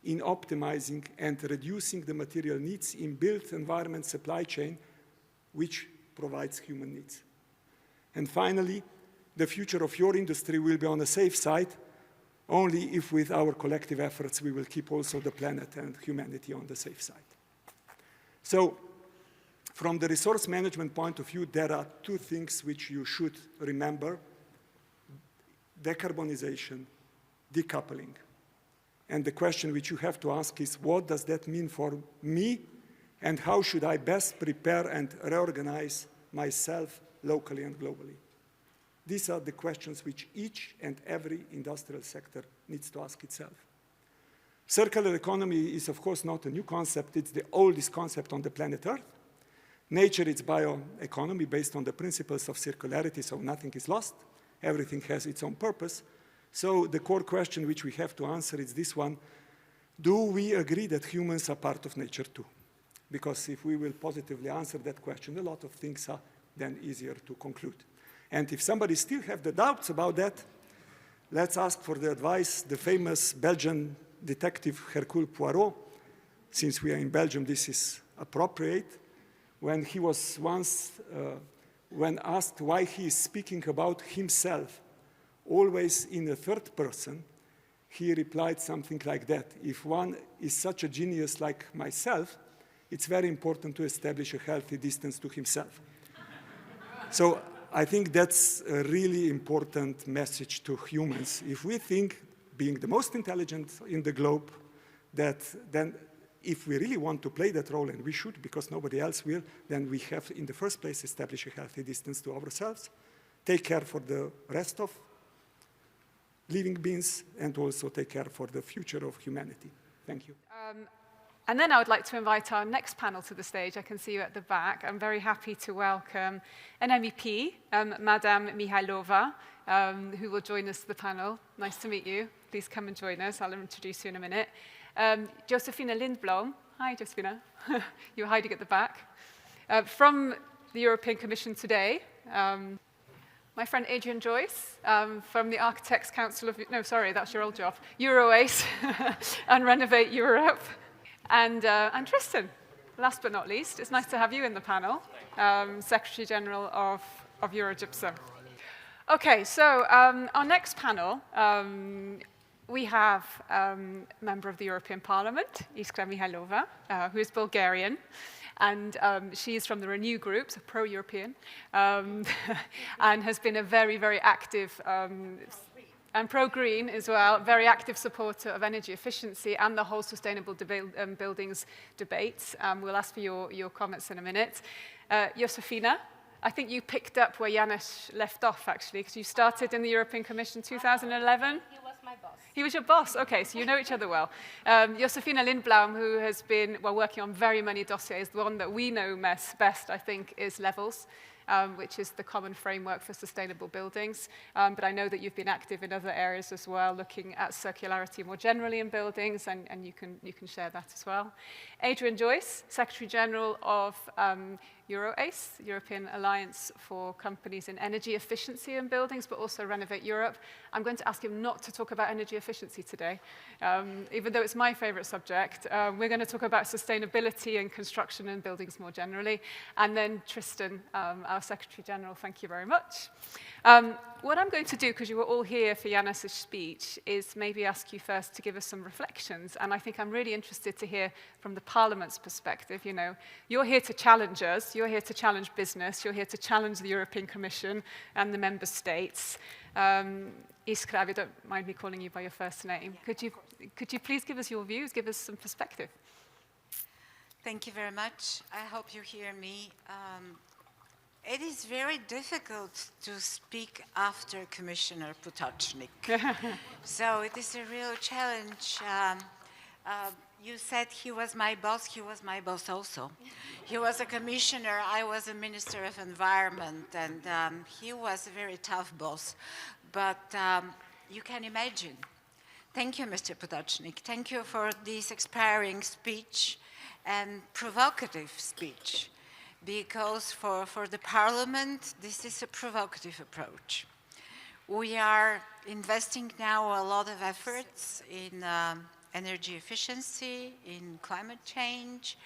in optimizing and reducing the material needs in built environment supply chain, which provides human needs. And finally, the future of your industry will be on the safe side only if with our collective efforts we will keep also the planet and humanity on the safe side. So, from the resource management point of view, there are two things which you should remember: decarbonization, decoupling. And the question which you have to ask is, what does that mean for me, and how should I best prepare and reorganize myself locally and globally? These are the questions which each and every industrial sector needs to ask itself. Circular economy is, of course, not a new concept. It's the oldest concept on the planet Earth. Nature is bioeconomy based on the principles of circularity, so nothing is lost. Everything has its own purpose. So the core question which we have to answer is this one: do we agree that humans are part of nature too? Because if we will positively answer that question, a lot of things are then easier to conclude. And if somebody still have the doubts about that, let's ask for the advice, the famous Belgian detective Hercule Poirot. Since we are in Belgium, this is appropriate. When he was once, when asked why he is speaking about himself, always in the third person, he replied something like that: if one is such a genius like myself, it's very important to establish a healthy distance to himself. So I think that's a really important message to humans. If we think, being the most intelligent in the globe, that then if we really want to play that role, and we should because nobody else will, then we have in the first place establish a healthy distance to ourselves, take care for the rest of living beings, and also take care for the future of humanity. Thank you. And then I would like to invite our next panel to the stage. I can see you at the back. I'm very happy to welcome an MEP, Madame Mihaylova, who will join us to the panel. Nice to meet you. Please come and join us. I'll introduce you in a minute. Josefina Lindblom. Hi, Josefina. You're hiding at the back. From the European Commission today, my friend Adrian Joyce from the Architects Council of, no, sorry, that's your old job, EuroAce and Renovate Europe. And Tristan, last but not least, it's nice to have you in the panel, Secretary General of Eurogypsum. Okay, so our next panel, we have a member of the European Parliament, Iskra Mihaylova, who is Bulgarian. And she is from the Renew Group, so pro-European, and has been a very, very active, and pro-green as well, very active supporter of energy efficiency and the whole sustainable buildings debates. We'll ask for your comments in a minute. Josefina, I think you picked up where Janez left off, actually, because you started in the European Commission 2011. He was my boss. He was your boss. Okay, so you know each other well. Josefina Lindblom, who has been working on very many dossiers, the one that we know best, I think, is Levels, which is the common framework for sustainable buildings. But I know that you've been active in other areas as well, looking at circularity more generally in buildings, and you can share that as well. Adrian Joyce, Secretary General of EuroAce, European Alliance for Companies in Energy Efficiency in Buildings, but also Renovate Europe. I'm going to ask him not to talk about energy efficiency today, even though it's my favorite subject. We're going to talk about sustainability and construction and buildings more generally. And then Tristan, our Secretary General, thank you very much. What I'm going to do, because you were all here for Janez's speech, is maybe ask you first to give us some reflections. And I think I'm really interested to hear from the Parliament's perspective. You know, you're here to challenge us, you're here to challenge business, you're here to challenge the European Commission and the member states. Iskra, if you don't mind me calling you by your first name, could you please give us your views, give us some perspective? Thank you very much. I hope you hear me. It is very difficult to speak after Commissioner Potočnik. So it is a real challenge. You said he was my boss also. He was a commissioner, I was a Minister of Environment, and he was a very tough boss. But you can imagine. Thank you, Mr. Potočnik. Thank you for this inspiring speech and provocative speech, because for the Parliament, this is a provocative approach. We are investing now a lot of efforts in energy efficiency, in climate change,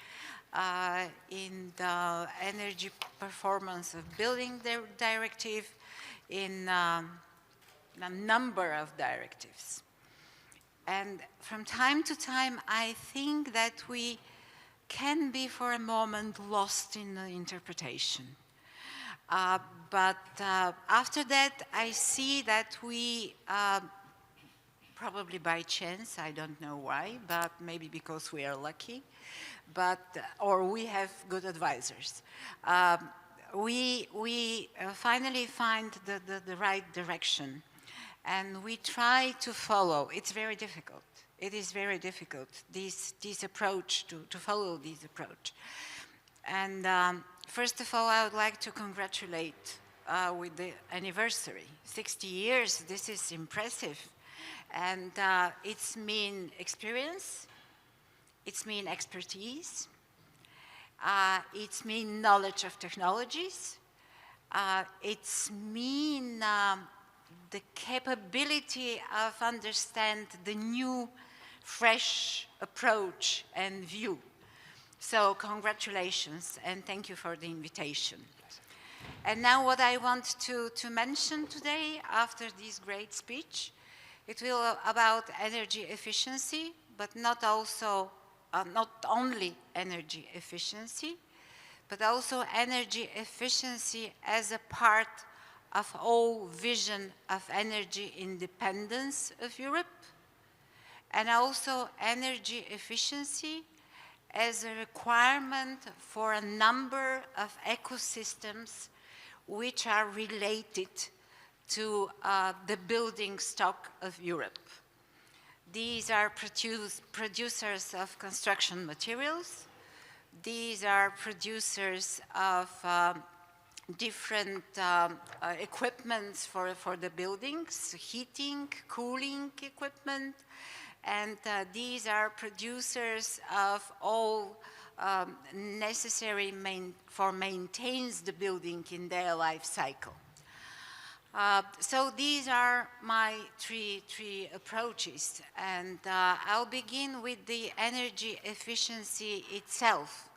in the energy performance of building directive, in a number of directives. And from time to time, I think that we can be for a moment lost in the interpretation. But after that, I see that we, probably by chance, I don't know why, but maybe because we are lucky, or we have good advisors. We finally find the right direction, and we try to follow. It's very difficult. It is very difficult, this approach, to follow this approach. And first of all, I would like to congratulate with the anniversary. 60 years, this is impressive. And it's mean experience, it's mean expertise, it's mean knowledge of technologies, it's mean the capability of understand the new, fresh approach and view. So congratulations, and thank you for the invitation. And now what I want to mention today, after this great speech, it will about energy efficiency, but not only energy efficiency, but also energy efficiency as a part of whole vision of energy independence of Europe, and also energy efficiency as a requirement for a number of ecosystems which are related to the building stock of Europe. These are producers of construction materials. These are producers of different equipments for the buildings, heating, cooling equipment, and these are producers of all necessary for maintains the building in their life cycle. So these are my three approaches, and I'll begin with the energy efficiency itself.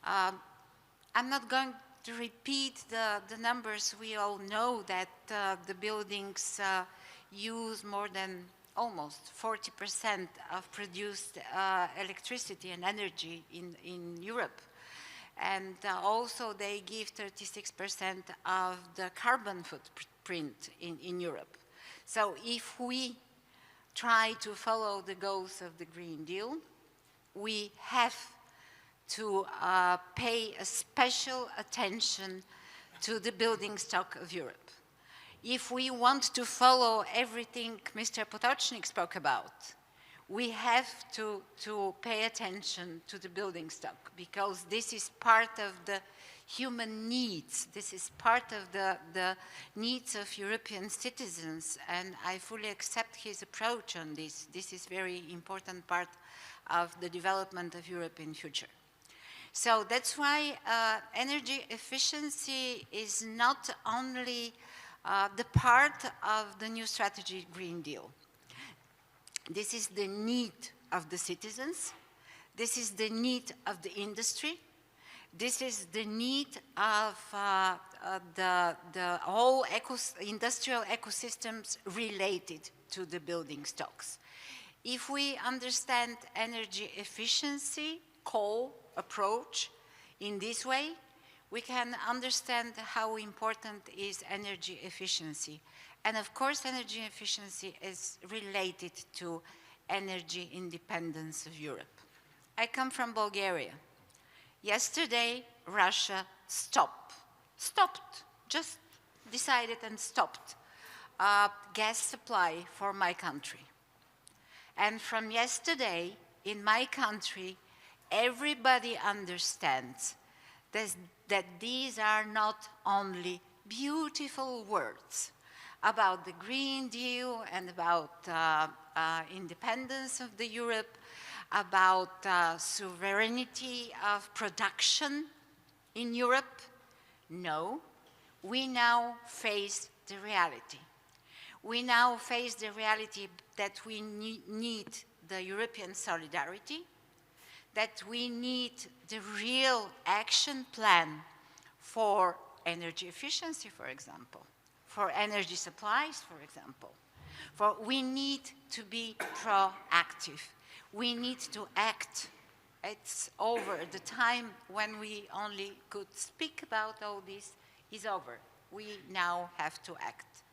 I'm not going to repeat the numbers. We all know that the buildings use more than almost 40% of produced electricity and energy in Europe. And also they give 36% of the carbon footprint in Europe. So if we try to follow the goals of the Green Deal, we have to pay a special attention to the building stock of Europe. If we want to follow everything Mr. Potočnik spoke about, we have to pay attention to the building stock, because this is part of the human needs. This is part of the needs of European citizens, and I fully accept his approach on this. This is a very important part of the development of Europe in future. So that's why energy efficiency is not only the part of the new strategy Green Deal. This is the need of the citizens. This is the need of the industry. This is the need of the whole industrial ecosystems related to the building stocks. If we understand energy efficiency, coal approach in this way, we can understand how important is energy efficiency. And of course, energy efficiency is related to energy independence of Europe. I come from Bulgaria. Yesterday, Russia just decided and stopped gas supply for my country. And from yesterday, in my country, everybody understands that these are not only beautiful words about the Green Deal and about independence of the Europe, about sovereignty of production in Europe. No, we now face the reality. We now face the reality that we need the European solidarity, that we need the real action plan for energy efficiency, for example, for energy supplies, for example. We need to be proactive. We need to act. It's over. The time when we only could speak about all this is over. We now have to act.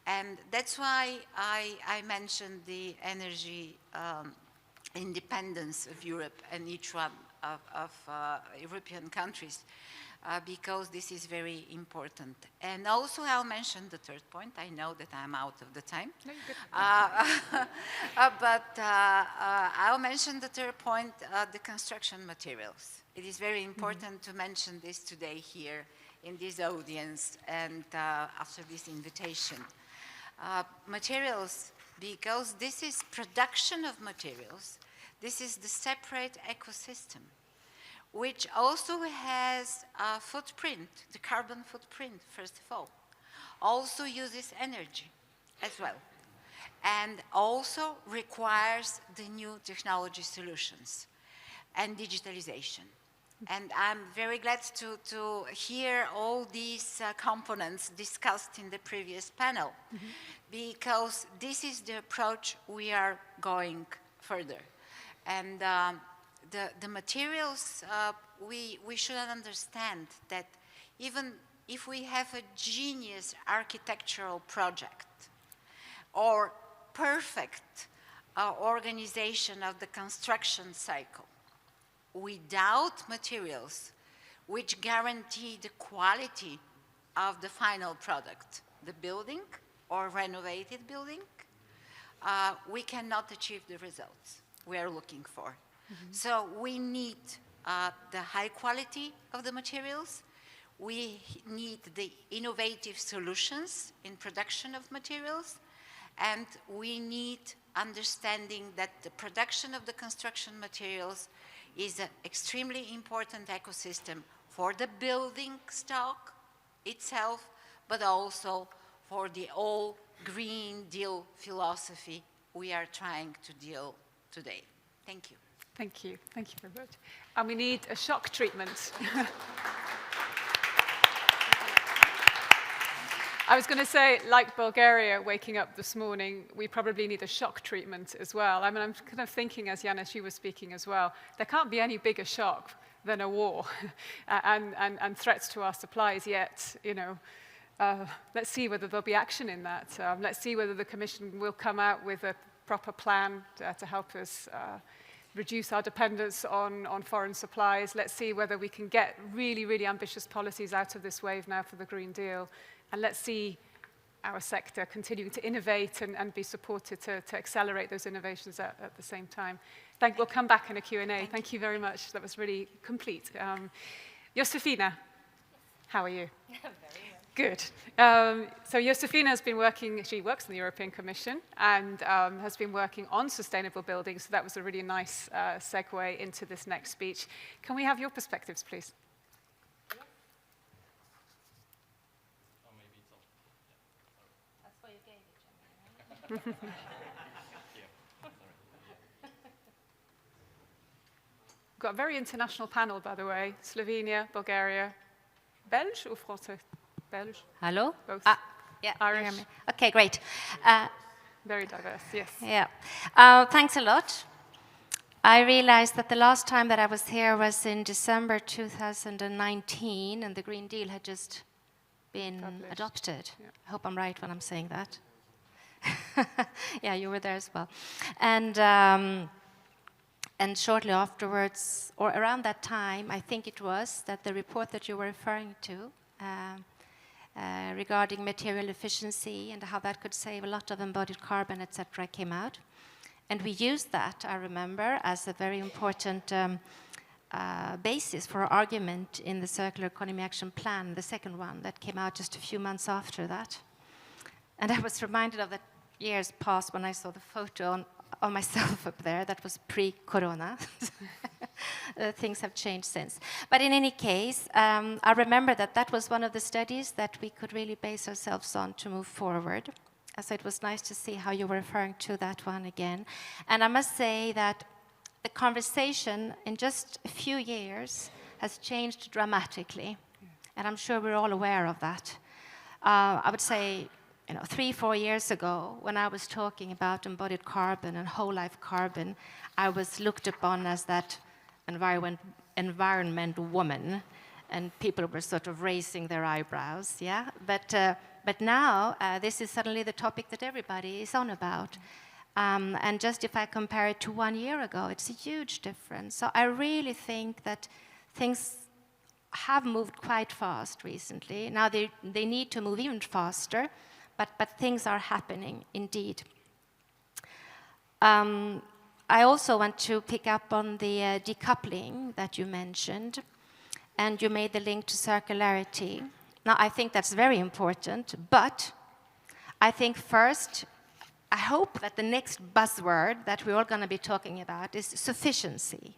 And that's why I mentioned the energy independence of Europe and each one of European countries, because this is very important. And also I'll mention the third point. I know that I'm out of the time. No, you're good. But I'll mention the third point, the construction materials. It is very important to mention this today here in this audience and after this invitation. Materials, because this is production of materials, this is the separate ecosystem, which also has a footprint, the carbon footprint, first of all, also uses energy as well, and also requires the new technology solutions and digitalization. And I'm very glad to hear all these components discussed in the previous panel, because this is the approach we are going further. And the materials, we should understand that even if we have a genius architectural project or perfect organization of the construction cycle, without materials which guarantee the quality of the final product, the building or renovated building, we cannot achieve the results we are looking for. So we need the high quality of the materials, we need the innovative solutions in production of materials, and we need understanding that the production of the construction materials is an extremely important ecosystem for the building stock itself, but also for the whole Green Deal philosophy we are trying to deal today. Thank you. Thank you. Thank you very much. And we need a shock treatment. I was going to say, like Bulgaria waking up this morning, we probably need a shock treatment as well. I mean, I'm kind of thinking, as Janez, you were speaking as well, there can't be any bigger shock than a war and threats to our supplies yet, you know. Let's see whether there'll be action in that. Let's see whether the Commission will come out with a proper plan to help us reduce our dependence on foreign supplies. Let's see whether we can get really, really ambitious policies out of this wave now for the Green Deal. And let's see our sector continuing to innovate and be supported to accelerate those innovations at the same time. We'll come back in a Q&A. Thank you very much. That was really complete. Josefina, how are you? Very well. Good. So Josefina has been working, she works in the European Commission and has been working on sustainable buildings. So that was a really nice segue into this next speech. Can we have your perspectives, please? Got a very international panel, by the way. Slovenia, Bulgaria. Belge or Français? Belge? Hello? Both. Yeah. Irish. Okay, great. Very diverse, yes. Yeah. Thanks a lot. I realized that the last time that I was here was in December 2019, and the Green Deal had just been adopted. Yeah. I hope I'm right when I'm saying that. Yeah, you were there as well. And And shortly afterwards, or around that time, I think it was, that the report that you were referring to regarding material efficiency and how that could save a lot of embodied carbon, etc., came out. And we used that, I remember, as a very important basis for our argument in the Circular Economy Action Plan, the second one that came out just a few months after that. And I was reminded of that years past when I saw the photo of myself up there. That was pre-corona. Things have changed since. But in any case, I remember that that was one of the studies that we could really base ourselves on to move forward. So it was nice to see how you were referring to that one again. And I must say that the conversation in just a few years has changed dramatically. And I'm sure we're all aware of that. I would say, 3-4 years ago, when I was talking about embodied carbon and whole life carbon, I was looked upon as that environment woman, and people were sort of raising their eyebrows, yeah? But now, this is suddenly the topic that everybody is on about. And just if I compare it to 1 year ago, it's a huge difference. So I really think that things have moved quite fast recently. Now they need to move even faster, but things are happening indeed. I also want to pick up on the decoupling that you mentioned, and you made the link to circularity. Now, I think that's very important, but I think first, I hope that the next buzzword that we're all going to be talking about is sufficiency.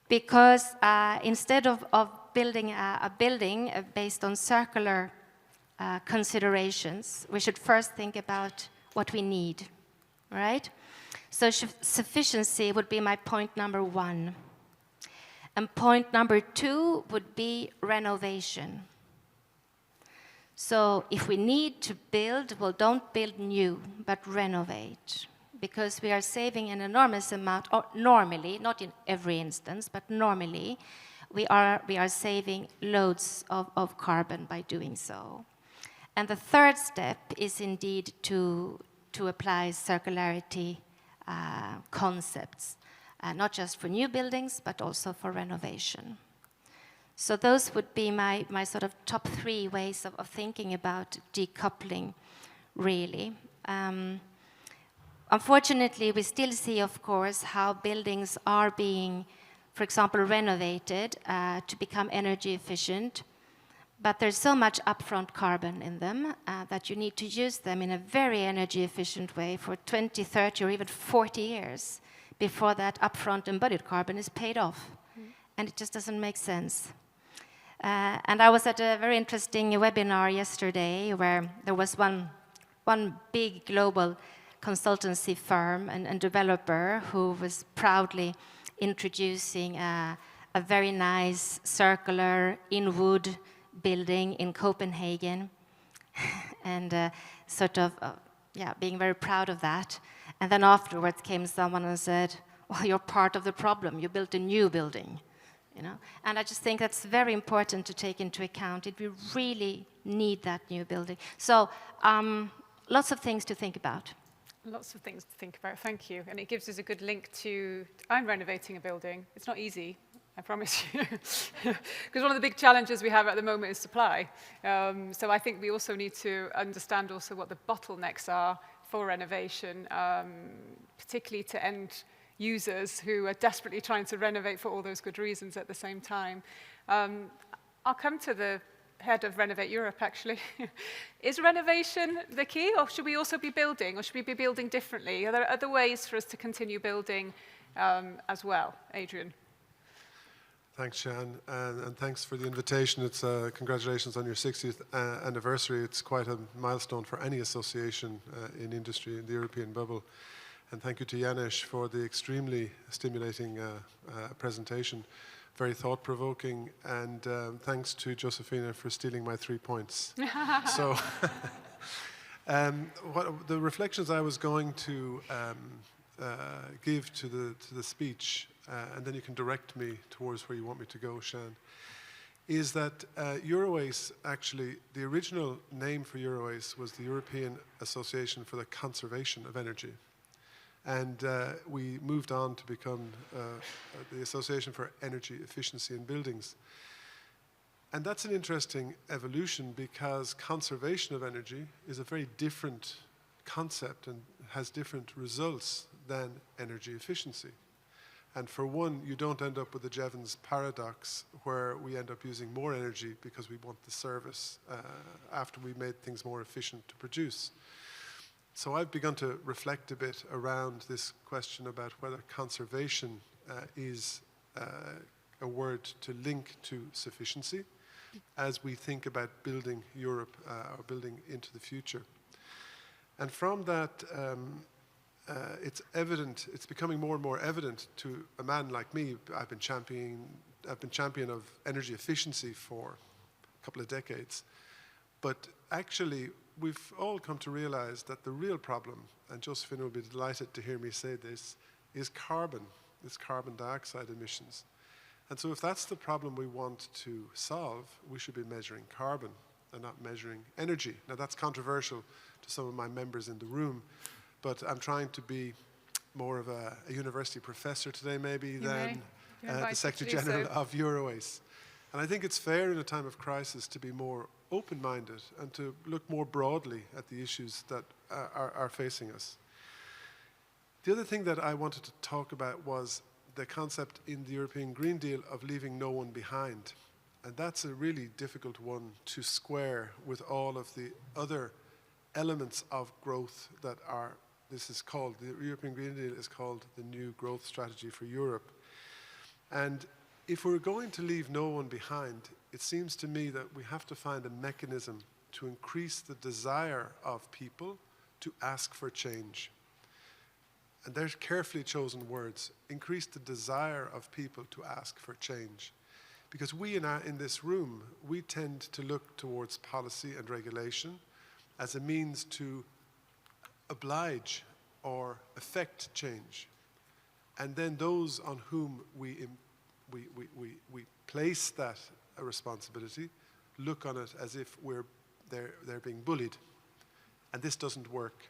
Because instead of building a building based on circular considerations, we should first think about what we need, right? So sufficiency would be my point number 1. And point number 2 would be renovation. So if we need to build, well, don't build new, but renovate. Because we are saving an enormous amount, or normally, not in every instance, but normally, we are saving loads of carbon by doing so. And the third step is indeed to apply circularity concepts, not just for new buildings, but also for renovation. So those would be my sort of top 3 ways of thinking about decoupling, really. Unfortunately, we still see, of course, how buildings are being, for example, renovated to become energy efficient. But there's so much upfront carbon in them that you need to use them in a very energy efficient way for 20, 30, or even 40 years before that upfront embodied carbon is paid off. And it just doesn't make sense. And I was at a very interesting webinar yesterday where there was one big global consultancy firm and developer who was proudly introducing a very nice circular in wood building in Copenhagen, and being very proud of that. And then afterwards came someone and said, well, you're part of the problem. You built a new building, And I just think that's very important to take into account. We really need that new building. So lots of things to think about. Lots of things to think about, thank you. And it gives us a good link to, I'm renovating a building. It's not easy, I promise you. Because one of the big challenges we have at the moment is supply. So I think we also need to understand also what the bottlenecks are for renovation, particularly to end users who are desperately trying to renovate for all those good reasons at the same time. I'll come to the head of Renovate Europe, actually. Is renovation the key, or should we also be building, or should we be building differently? Are there other ways for us to continue building as well? Adrian. Thanks, Sian, and thanks for the invitation. It's congratulations on your 60th anniversary. It's quite a milestone for any association in industry in the European bubble. And thank you to Janez for the extremely stimulating presentation. Very thought-provoking, and thanks to Josefina for stealing my 3 points. So, the reflections I was going to give to the speech, and then you can direct me towards where you want me to go, Sian, is that EuroACE, actually, the original name for EuroACE was the European Association for the Conservation of Energy. And we moved on to become the Association for Energy Efficiency in Buildings. And that's an interesting evolution because conservation of energy is a very different concept and has different results than energy efficiency. And for one, you don't end up with the Jevons paradox where we end up using more energy because we want the service after we made things more efficient to produce. So I've begun to reflect a bit around this question about whether conservation is a word to link to sufficiency as we think about building Europe or building into the future. And from that, it's evident, it's becoming more and more evident to a man like me. I've been champion of energy efficiency for a couple of decades. But actually, we've all come to realize that the real problem, and Josefina will be delighted to hear me say this, is carbon dioxide emissions. And so if that's the problem we want to solve, we should be measuring carbon and not measuring energy. Now that's controversial to some of my members in the room, but I'm trying to be more of a university professor today maybe than the Secretary General of EuroAce. And I think it's fair in a time of crisis to be more open-minded and to look more broadly at the issues that are facing us. The other thing that I wanted to talk about was the concept in the European Green Deal of leaving no one behind. And that's a really difficult one to square with all of the other elements of growth that are, this is called, the European Green Deal is called the New Growth Strategy for Europe. And if we're going to leave no one behind, it seems to me that we have to find a mechanism to increase the desire of people to ask for change. And they're carefully chosen words. Increase the desire of people to ask for change. Because we in this room, we tend to look towards policy and regulation as a means to oblige or affect change. And then those on whom we place that responsibility look on it as if they're being bullied. And this doesn't work.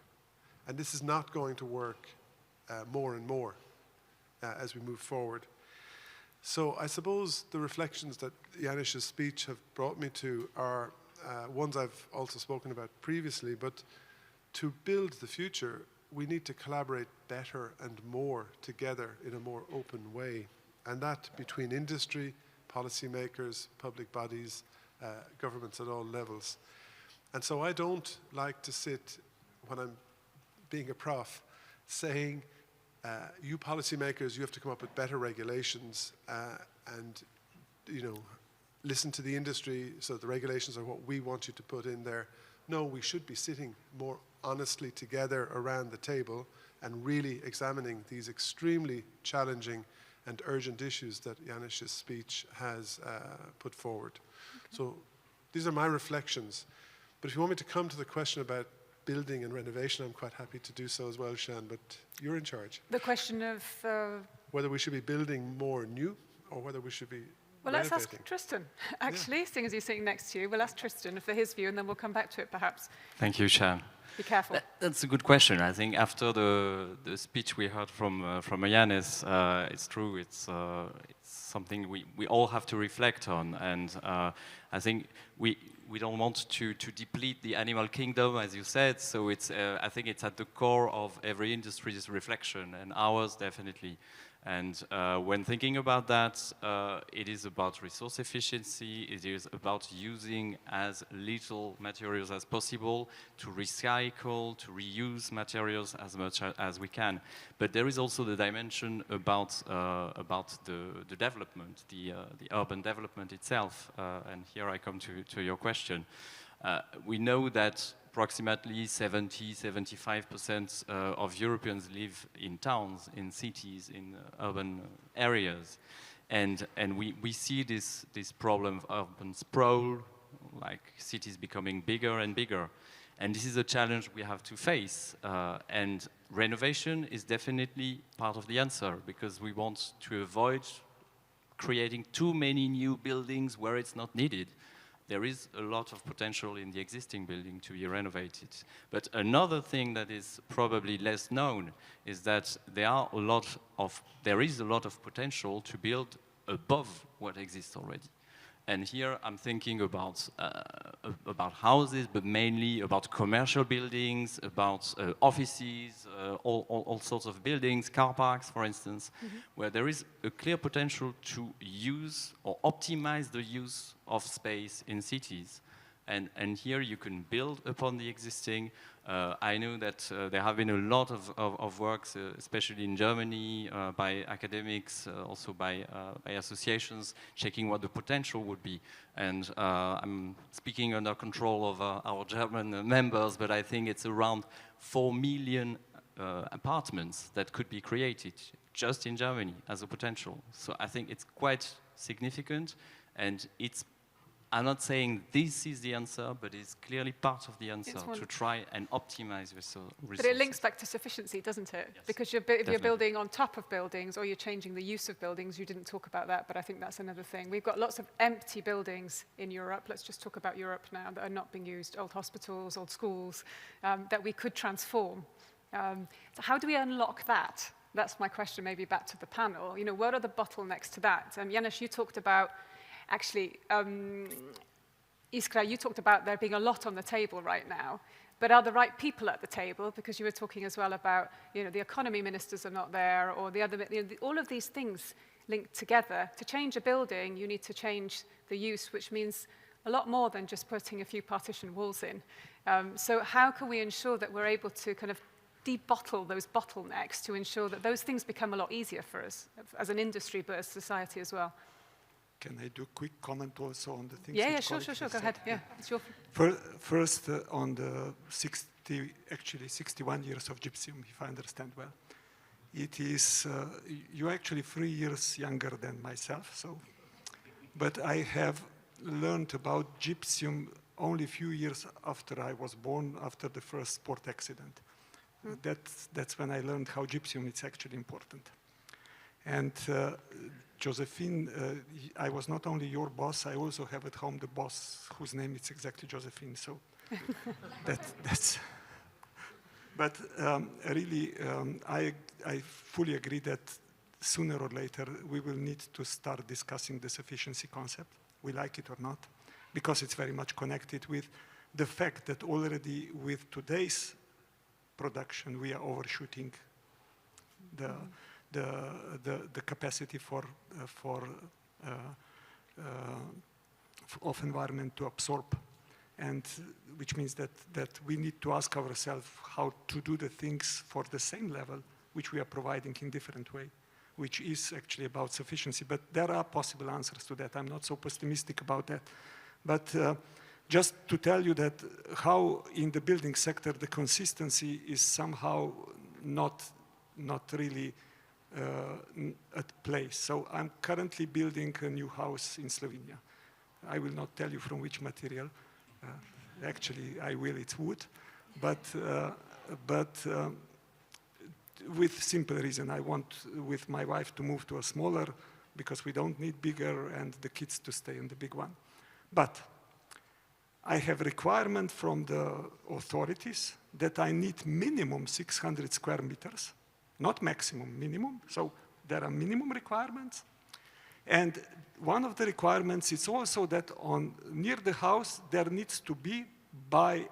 And this is not going to work more and more as we move forward. So I suppose the reflections that Janez's speech have brought me to are ones I've also spoken about previously, but to build the future, we need to collaborate better and more together in a more open way. And that between industry, policymakers, public bodies, governments at all levels. And so I don't like to sit, when I'm being a prof, saying, you policymakers, you have to come up with better regulations and, listen to the industry so the regulations are what we want you to put in there. No, we should be sitting more honestly together around the table and really examining these extremely challenging and urgent issues that Janez's speech has put forward. Okay. So these are my reflections. But if you want me to come to the question about building and renovation, I'm quite happy to do so as well, Sian, but you're in charge. The question of... whether we should be building more new or whether we should be Well, renovating. let's ask Tristan, actually, seeing as he's sitting next to you. We'll ask Tristan for his view and then we'll come back to it perhaps. Thank you, Sian. Be careful. That's a good question. I think after the speech we heard from Janez, it's true. It's something we all have to reflect on, and I think we don't want to deplete the animal kingdom, as you said. So it's I think it's at the core of every industry's reflection, and ours definitely. And when thinking about that, it is about resource efficiency, it is about using as little materials as possible, to recycle, to reuse materials as much as we can. But there is also the dimension about the development, the urban development itself. And here I come to your question. We know that approximately 70–75% of Europeans live in towns, in cities, in urban areas. And we see this problem of urban sprawl, like cities becoming bigger and bigger. And this is a challenge we have to face. And renovation is definitely part of the answer, because we want to avoid creating too many new buildings where it's not needed. there is a lot of potential in the existing building to be renovated. But another thing that is probably less known is that there is a lot of potential to build above what exists already. And here I'm thinking about houses, but mainly about commercial buildings, about offices, all sorts of buildings, car parks, for instance, where there is a clear potential to use or optimize the use of space in cities. And here you can build upon the existing. I know that there have been a lot of works, especially in Germany, by academics, also by associations, checking what the potential would be. And I'm speaking under control of our German members, but I think it's around 4 million apartments that could be created just in Germany as a potential. So I think it's quite significant, and I'm not saying this is the answer, but it's clearly part of the answer to try and optimize resources. But it links back to sufficiency, doesn't it? Yes, because if you're building on top of buildings or you're changing the use of buildings, you didn't talk about that, but I think that's another thing. We've got lots of empty buildings in Europe. Let's just talk about Europe now that are not being used, old hospitals, old schools, that we could transform. So how do we unlock that? That's my question, maybe back to the panel. You know, what are the bottlenecks to that? Janez, you talked about actually, Iskra, you talked about there being a lot on the table right now, but are the right people at the table? Because you were talking as well about, you know, the economy ministers are not there, or the other, you know, all of these things linked together. To change a building, you need to change the use, which means a lot more than just putting a few partition walls in. So how can we ensure that we're able to kind of debottle those bottlenecks to ensure that those things become a lot easier for us as an industry, but as society as well? Can I do a quick comment also on the things? Yeah, sure, go ahead. Yeah, it's your... First, on the 61 years of gypsum, if I understand well. It is, you're actually 3 years younger than myself, so. But I have learned about gypsum only a few years after I was born, after the first sport accident. That's when I learned how gypsum is actually important. And Josefina, I was not only your boss, I also have at home the boss whose name is exactly Josefina, so that's... But really, I fully agree that sooner or later we will need to start discussing the sufficiency concept, we like it or not, because it's very much connected with the fact that already with today's production we are overshooting the capacity of environment to absorb, and which means that we need to ask ourselves how to do the things for the same level which we are providing in different way, which is actually about sufficiency. But there are possible answers to that. I'm not so pessimistic about that. But just to tell you that how in the building sector the consistency is somehow not really at place. So I'm currently building a new house in Slovenia. I will not tell you from which material. Actually, I will, it's wood. But with simple reason, I want with my wife to move to a smaller, because we don't need bigger, and the kids to stay in the big one. But I have requirement from the authorities that I need minimum 600 square meters. Not maximum, minimum. So there are minimum requirements. And one of the requirements is also that near the house there needs to be, by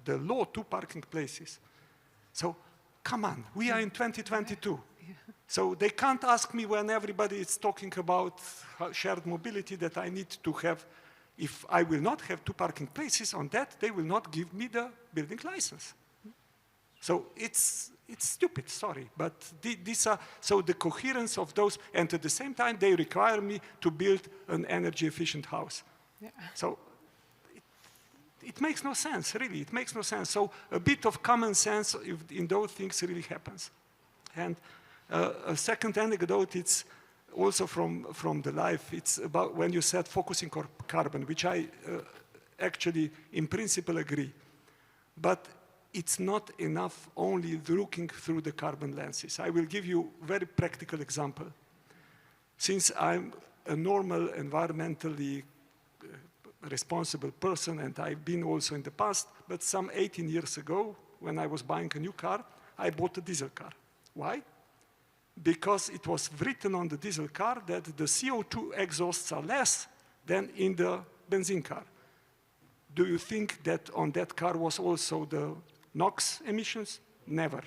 the law, 2 parking places. So come on, we are in 2022. So they can't ask me when everybody is talking about shared mobility that I need to have, if I will not have 2 parking places on that, they will not give me the building license. So it's stupid, sorry, but these are, so the coherence of those, and at the same time they require me to build an energy efficient house. Yeah. So it makes no sense, really, it makes no sense. So a bit of common sense in those things really happens. And a second anecdote, it's also from the life, it's about when you said focusing on carbon, which I actually in principle agree. But it's not enough only looking through the carbon lenses. I will give you a very practical example. Since I'm a normal environmentally responsible person, and I've been also in the past, but some 18 years ago, when I was buying a new car, I bought a diesel car. Why? Because it was written on the diesel car that the CO2 exhausts are less than in the benzene car. Do you think that on that car was also the NOx emissions? Never,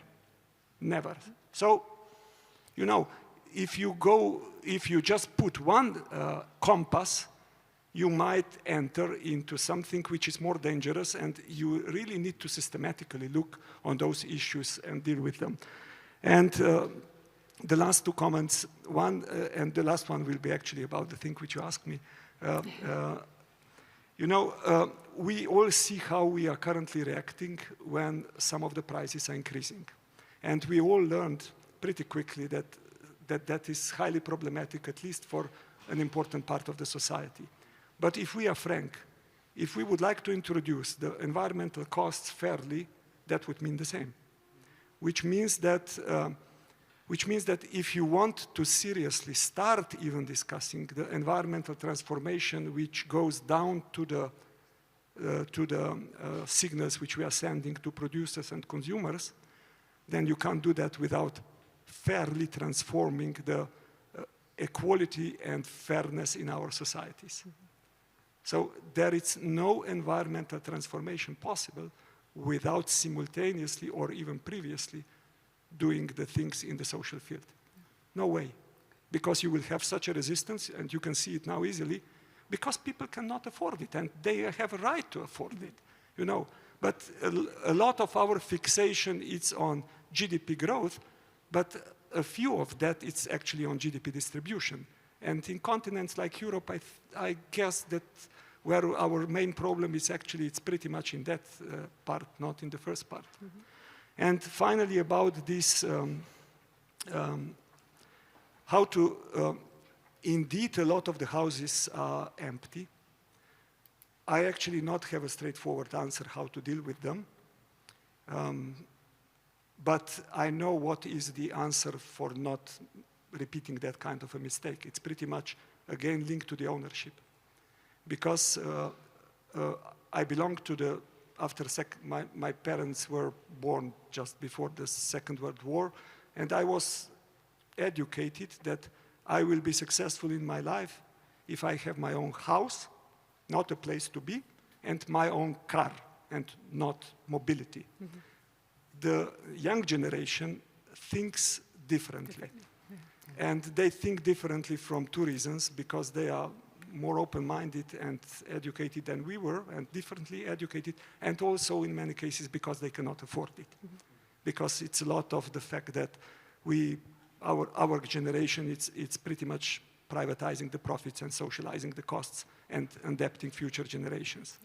never. So, you know, if you just put one compass, you might enter into something which is more dangerous, and you really need to systematically look on those issues and deal with them. And the last two comments, and the last one will be actually about the thing which you asked me. You know, we all see how we are currently reacting when some of the prices are increasing. And we all learned pretty quickly that is highly problematic, at least for an important part of the society. But if we are frank, if we would like to introduce the environmental costs fairly, that would mean the same. Which means that if you want to seriously start even discussing the environmental transformation which goes down to the signals which we are sending to producers and consumers, then you can't do that without fairly transforming the equality and fairness in our societies. So there is no environmental transformation possible without simultaneously or even previously doing the things in the social field. No way. Because you will have such a resistance, and you can see it now easily, because people cannot afford it, and they have a right to afford it, you know. But a lot of our fixation is on GDP growth, but a few of that it's actually on GDP distribution. And in continents like Europe, I guess that where our main problem is actually, it's pretty much in that part, not in the first part. Mm-hmm. And finally, about this, how to, indeed, a lot of the houses are empty. I actually not have a straightforward answer how to deal with them. But I know what is the answer for not repeating that kind of a mistake. It's pretty much, again, linked to the ownership. Because I belong to the, my parents were born just before the Second World War, and I was educated that I will be successful in my life if I have my own house, not a place to be, and my own car, and not mobility. Mm-hmm. The young generation thinks differently. And they think differently from two reasons, because they are more open-minded and educated than we were, and differently educated, and also in many cases because they cannot afford it. Mm-hmm. Because it's a lot of the fact that our generation, it's pretty much privatizing the profits and socializing the costs and indebting future generations.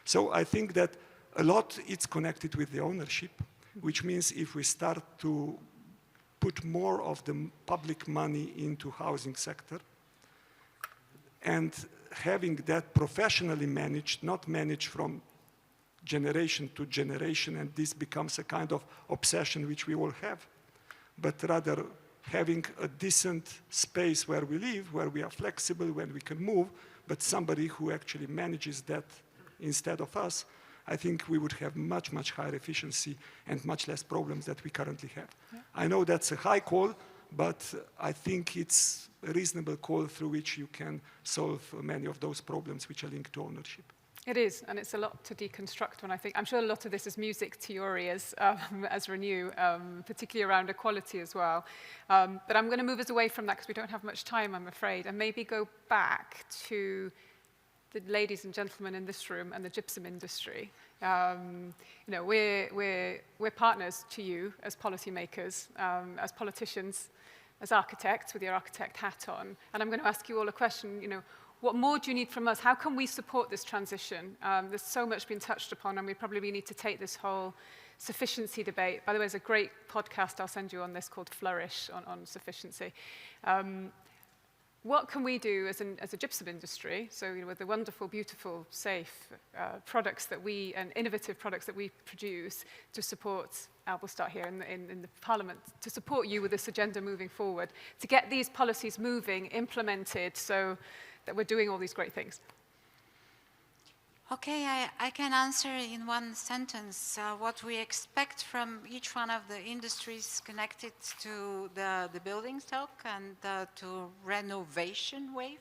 So I think that a lot is connected with the ownership, which means if we start to put more of the public money into housing sector, and having that professionally managed, not managed from generation to generation, and this becomes a kind of obsession which we all have, but rather having a decent space where we live, where we are flexible, when we can move, but somebody who actually manages that instead of us, I think we would have much, much higher efficiency and much less problems that we currently have. Yeah. I know that's a high call, but I think it's a reasonable call through which you can solve many of those problems which are linked to ownership. It is, and it's a lot to deconstruct when I think, I'm sure a lot of this is music to your ears as Renew, particularly around equality as well. But I'm going to move us away from that because we don't have much time, I'm afraid, and maybe go back to the ladies and gentlemen in this room and the gypsum industry. You know, we're partners to you as policymakers, as politicians, as architects with your architect hat on. And I'm going to ask you all a question, you know, what more do you need from us? How can we support this transition? There's so much been touched upon, and we probably need to take this whole sufficiency debate. By the way, there's a great podcast I'll send you on this called Flourish on sufficiency. What can we do as a gypsum industry, so you know, with the wonderful, beautiful, safe products that we, and innovative products that we produce to support, we'll start here in the Parliament, to support you with this agenda moving forward, to get these policies moving, implemented, so that we're doing all these great things? Okay, I can answer in one sentence what we expect from each one of the industries connected to the building stock and to renovation wave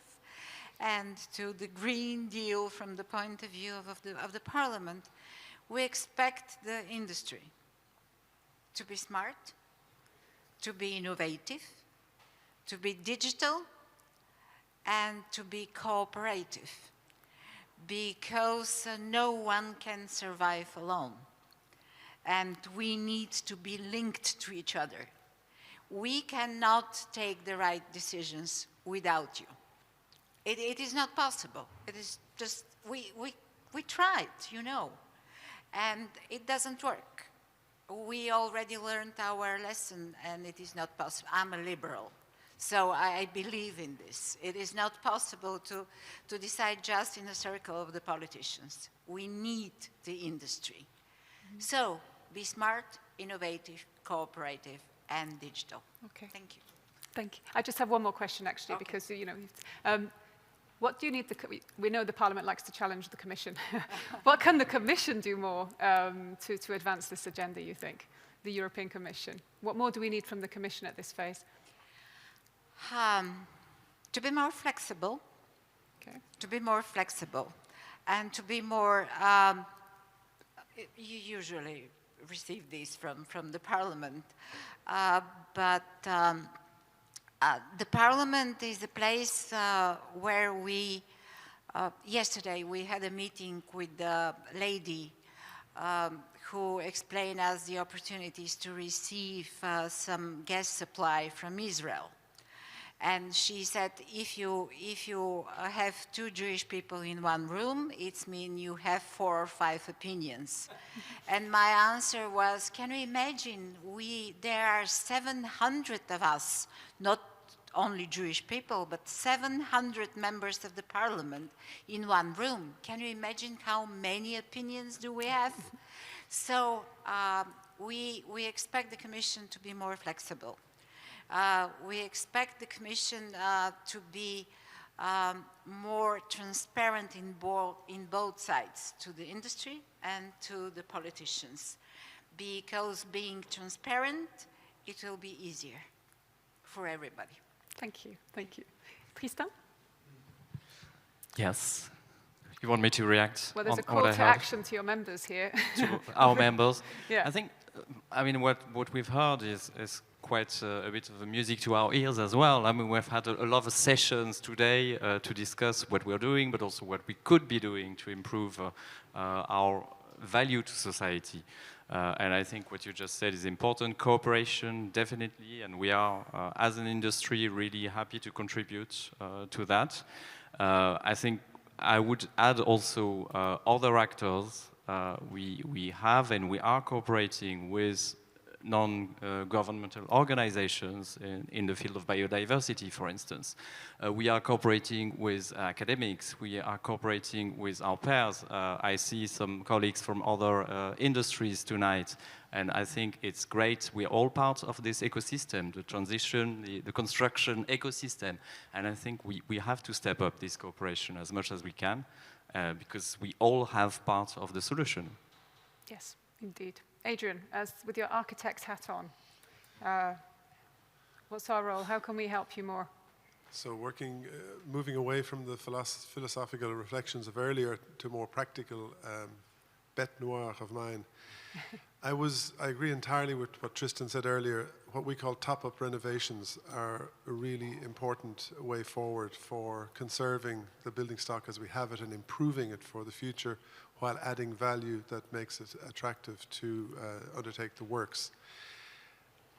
and to the Green Deal from the point of view of the Parliament. We expect the industry to be smart, to be innovative, to be digital, and to be cooperative, because no one can survive alone. And we need to be linked to each other. We cannot take the right decisions without you. It is not possible. It is just, we tried, you know, and it doesn't work. We already learned our lesson, and it is not possible. I'm a liberal, so I believe in this. It is not possible to decide just in a circle of the politicians. We need the industry. Mm-hmm. So be smart, innovative, cooperative, and digital. Okay. Thank you. Thank you. I just have one more question, actually, okay. Because, you know, what do you need, we know the Parliament likes to challenge the Commission. What can the Commission do more to advance this agenda, you think, the European Commission? What more do we need from the Commission at this phase? To be more flexible, okay. To be more flexible, and to be more, you usually receive these from the Parliament, but the Parliament is a place where we, yesterday we had a meeting with the lady who explained us the opportunities to receive some gas supply from Israel. And she said, if you have 2 Jewish people in one room, it means you have 4 or 5 opinions. And my answer was, can you imagine, there are 700 of us, not only Jewish people, but 700 members of the Parliament in one room. Can you imagine how many opinions do we have? So we expect the Commission to be more flexible. We expect the Commission to be more transparent in both sides, to the industry and to the politicians. Because being transparent, it will be easier for everybody. Thank you. Thank you. Tristan? Yes. You want me to react? Well, there's a call to action to your members here. To our members. Yeah. I think, I mean, what we've heard is quite a bit of the music to our ears as well. I mean, we've had a lot of sessions today to discuss what we're doing, but also what we could be doing to improve our value to society. And I think what you just said is important. Cooperation, definitely, and we are, as an industry, really happy to contribute to that. I think I would add also other actors. We have and we are cooperating with non-governmental organizations in the field of biodiversity, for instance. We are cooperating with academics. We are cooperating with our pairs. I see some colleagues from other industries tonight, and I think it's great. We're all part of this ecosystem, the transition, the construction ecosystem, and I think we have to step up this cooperation as much as we can, because we all have part of the solution. Yes, indeed. Adrian, as with your architect's hat on, what's our role? How can we help you more? So moving away from the philosophical reflections of earlier to more practical bête noire of mine. I agree entirely with what Tristan said earlier. What we call top-up renovations are a really important way forward for conserving the building stock as we have it and improving it for the future, while adding value that makes it attractive to undertake the works.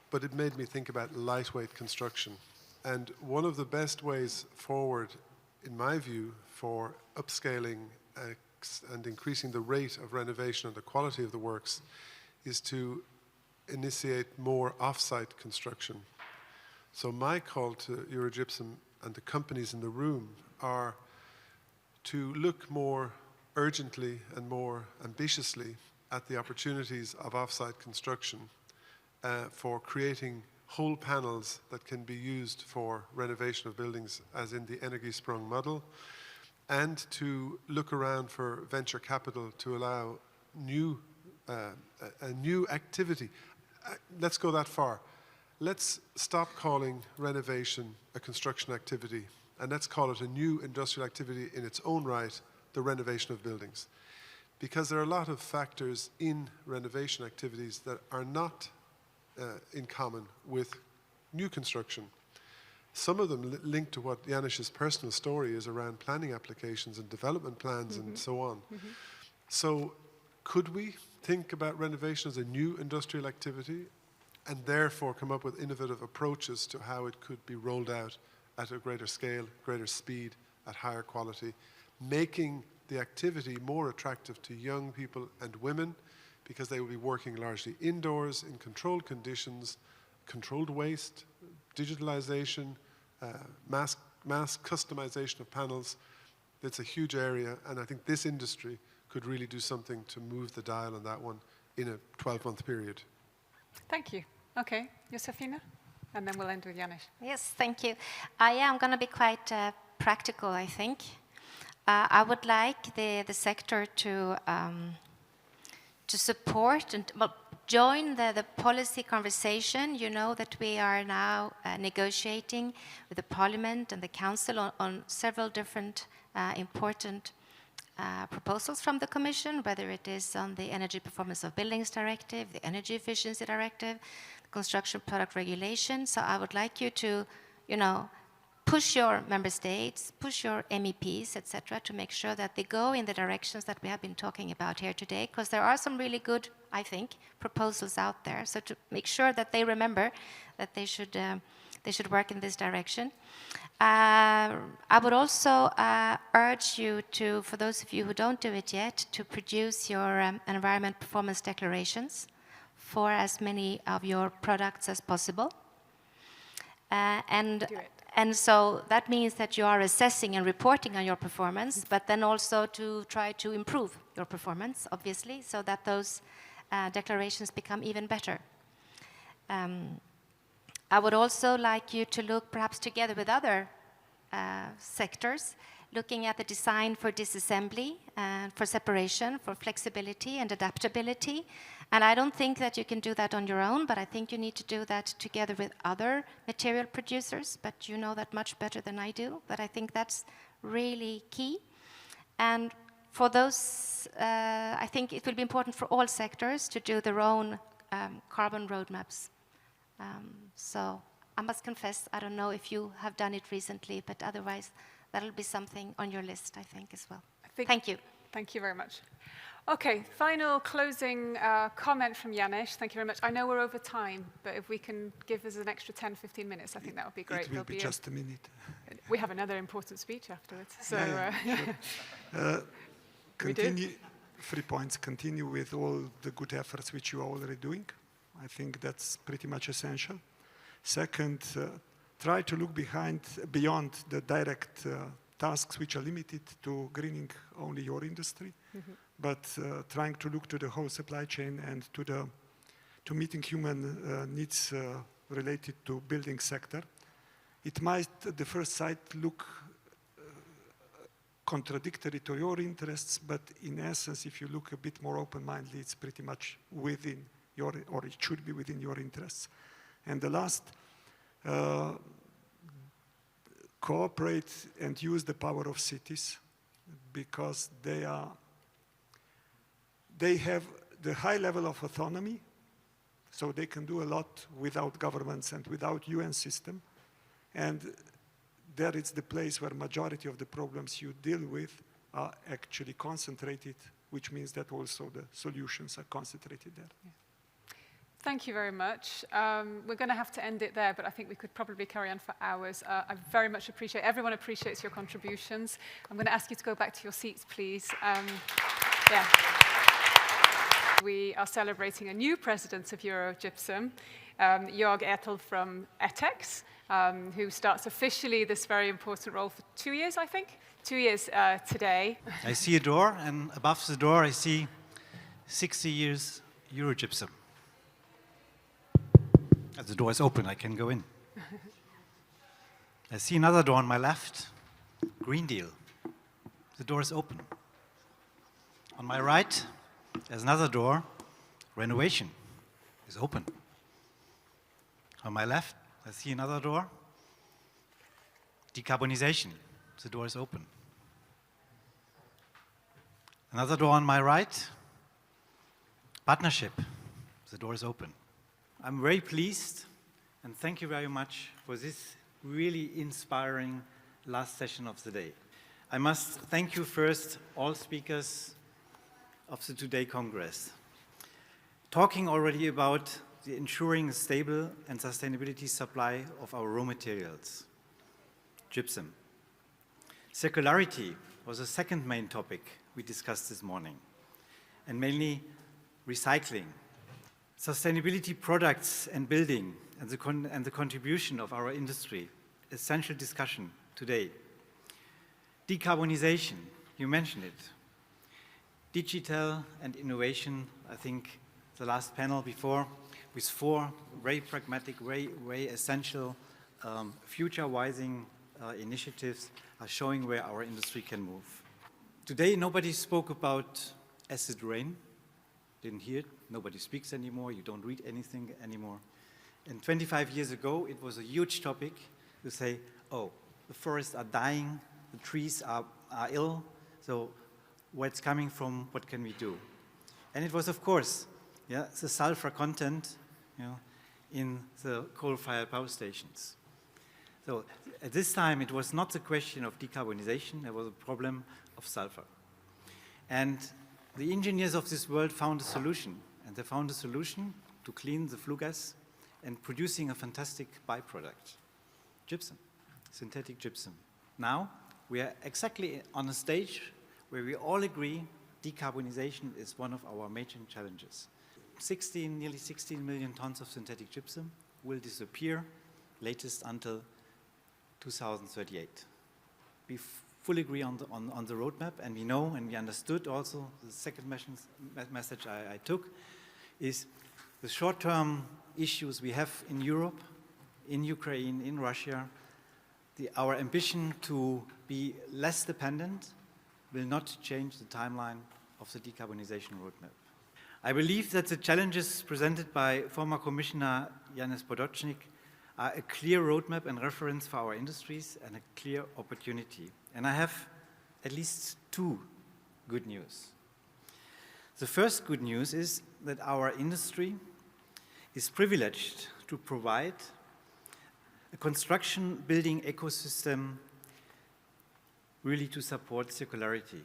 But it made me think about lightweight construction. And one of the best ways forward, in my view, for upscaling and increasing the rate of renovation and the quality of the works is to initiate more off-site construction. So my call to Eurogypsum and the companies in the room are to look more urgently and more ambitiously at the opportunities of off-site construction for creating whole panels that can be used for renovation of buildings, as in the Energiesprong model, and to look around for venture capital to allow a new activity. Let's go that far. Let's stop calling renovation a construction activity, and let's call it a new industrial activity in its own right, the renovation of buildings. Because there are a lot of factors in renovation activities that are not in common with new construction. Some of them linked to what Janez's personal story is around planning applications and development plans and so on. So could we think about renovation as a new industrial activity and therefore come up with innovative approaches to how it could be rolled out at a greater scale, greater speed, at higher quality, making the activity more attractive to young people and women because they will be working largely indoors in controlled conditions, controlled waste, digitalization, mass customization of panels. It's a huge area, and I think this industry could really do something to move the dial on that one in a 12-month period. Thank you. Okay, Josefina, and then we'll end with Janez. Yes, thank you. I'm going to be quite practical, I think. I would like the sector to support and join the policy conversation. You know that we are now negotiating with the Parliament and the Council on several different important proposals from the Commission, whether it is on the Energy Performance of Buildings Directive, the Energy Efficiency Directive, the Construction Product Regulation. So I would like you to, push your member states, push your MEPs, etc., to make sure that they go in the directions that we have been talking about here today, because there are some really good, I think, proposals out there. So to make sure that they remember that they should work in this direction. I would also urge you to, for those of you who don't do it yet, to produce your environment performance declarations for as many of your products as possible. And so that means that you are assessing and reporting on your performance, but then also to try to improve your performance, obviously, so that those declarations become even better. I would also like you to look perhaps together with other sectors, looking at the design for disassembly, for separation, for flexibility and adaptability. And I don't think that you can do that on your own, but I think you need to do that together with other material producers, but you know that much better than I do, but I think that's really key. And for those, I think it will be important for all sectors to do their own carbon roadmaps. So I must confess, I don't know if you have done it recently, but otherwise that'll be something on your list, I think, as well. Thank you. Thank you very much. Okay, final closing comment from Janez. Thank you very much. I know we're over time, but if we can give us an extra 10, 15 minutes, I think that would be great. It will be just a minute. We have another important speech afterwards. So, sure. Continue, 3 points. Continue with all the good efforts which you are already doing. I think that's pretty much essential. Second, try to look beyond the direct tasks which are limited to greening only your industry, but trying to look to the whole supply chain and to meeting human needs related to building sector. It might, at the first sight, look contradictory to your interests, but in essence, if you look a bit more open-mindedly, it's pretty much within your, or it should be within your interests. And the last, cooperate and use the power of cities, because they have the high level of autonomy, so they can do a lot without governments and without UN system. And there is the place where majority of the problems you deal with are actually concentrated, which means that also the solutions are concentrated there. Yeah. Thank you very much. We're going to have to end it there, but I think we could probably carry on for hours. I very much appreciate, everyone appreciates your contributions. I'm going to ask you to go back to your seats, please. Yeah. We are celebrating a new president of Eurogypsum, Jörg from Etex, who starts officially this very important role for 2 years, I think. 2 years today. I see a door, and above the door I see 60 years Eurogypsum. As the door is open, I can go in. I see another door on my left, Green Deal. the door is open. On my right, there's another door, renovation is open. On my left, I see another door, decarbonization, the door is open. Another door on my right, partnership, the door is open. I'm very pleased and thank you very much for this really inspiring last session of the day. I must thank you first, all speakers of the Today Congress. Talking already about the ensuring a stable and sustainability supply of our raw materials, gypsum. Circularity was the second main topic we discussed this morning, and mainly recycling. Sustainability products and building and the contribution of our industry, essential discussion today. Decarbonization, you mentioned it. Digital and innovation, I think the last panel before, with 4 very pragmatic, very essential, future-wising initiatives are showing where our industry can move. Today, nobody spoke about acid rain. Didn't hear it. Nobody speaks anymore. You don't read anything anymore. And 25 years ago, it was a huge topic to say, oh, the forests are dying, the trees are ill, so where it's coming from, what can we do? And it was, of course, the sulfur content in the coal-fired power stations. So at this time, it was not the question of decarbonization, there was a problem of sulfur. And the engineers of this world found a solution, and they found a solution to clean the flue gas and producing a fantastic byproduct, gypsum, synthetic gypsum. Now, we are exactly on a stage where we all agree decarbonization is one of our major challenges. Nearly 16 million tons of synthetic gypsum will disappear, latest until 2038. We fully agree on the roadmap, and we know and we understood also, the second message I took is the short-term issues we have in Europe, in Ukraine, in Russia, our ambition to be less dependent will not change the timeline of the decarbonization roadmap. I believe that the challenges presented by former Commissioner Janez Potočnik are a clear roadmap and reference for our industries and a clear opportunity. And I have at least 2 good news. The first good news is that our industry is privileged to provide a construction building ecosystem really to support circularity.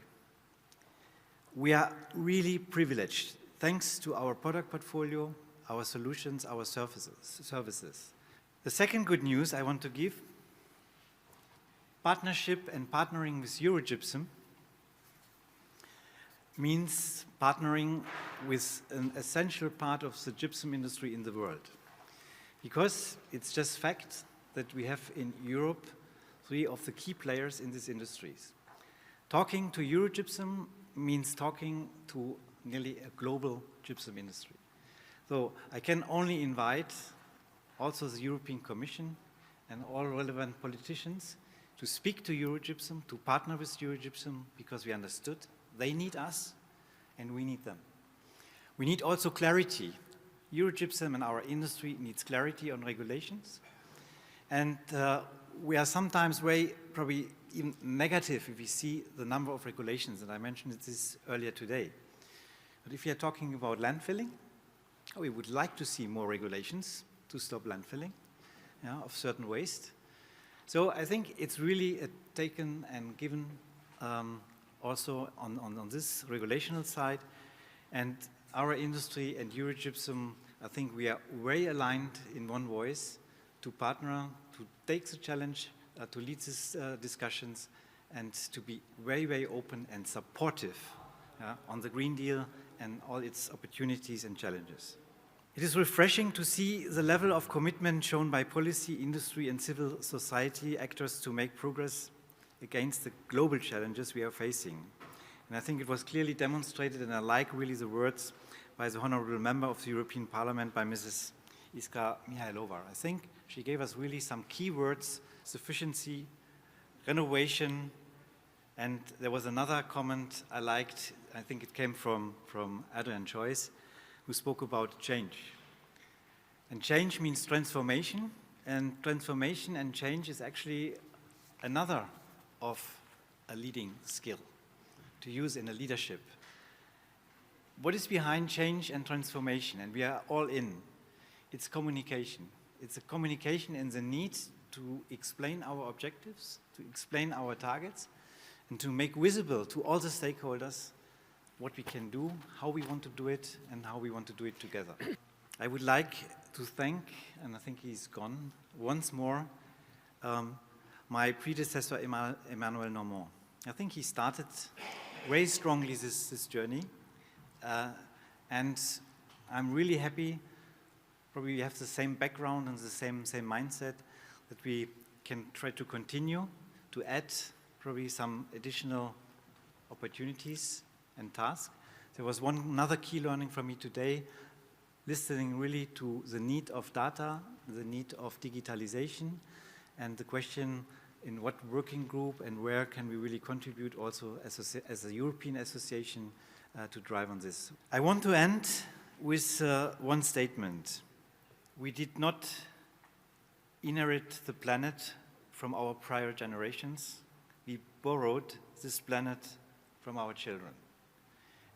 We are really privileged thanks to our product portfolio, our solutions, our services. The second good news I want to give, partnership and partnering with Eurogypsum means partnering with an essential part of the gypsum industry in the world. Because it's just fact that we have in Europe 3 of the key players in these industries. Talking to Eurogypsum means talking to nearly a global gypsum industry. So I can only invite also the European Commission and all relevant politicians to speak to Eurogypsum, to partner with Eurogypsum, because we understood they need us and we need them. We need also clarity. Eurogypsum and our industry needs clarity on regulations. And we are sometimes probably even negative if we see the number of regulations, and I mentioned this earlier today. But if you are talking about landfilling, we would like to see more regulations to stop landfilling of certain waste. So I think it's really taken and given also on this regulational side. And our industry and Eurogypsum, I think we are very aligned in one voice to partner, to take the challenge, to lead these discussions, and to be very, very open and supportive on the Green Deal and all its opportunities and challenges. It is refreshing to see the level of commitment shown by policy, industry, and civil society actors to make progress against the global challenges we are facing. And I think it was clearly demonstrated, and I like really the words by the Honorable Member of the European Parliament, by Mrs. Iskra Mihaylova. I think she gave us really some key words: sufficiency, renovation, And there was another comment I liked, I think it came from Adrian Joyce, who spoke about change. And change means transformation, and transformation and change is actually another of a leading skill to use in a leadership. What is behind change and transformation? And we are all in. It's communication. It's a communication in the need to explain our objectives, to explain our targets, and to make visible to all the stakeholders what we can do, how we want to do it, and how we want to do it together. I would like to thank, and I think he's gone, once more, my predecessor, Emmanuel Normant. I think he started very strongly this journey, and I'm really happy, probably we have the same background and the same mindset, that we can try to continue to add probably some additional opportunities and tasks. There was another key learning from me today, listening really to the need of data, the need of digitalization, and the question in what working group and where can we really contribute also as a European association to drive on this. I want to end with one statement. We did not inherit the planet from our prior generations. We borrowed this planet from our children.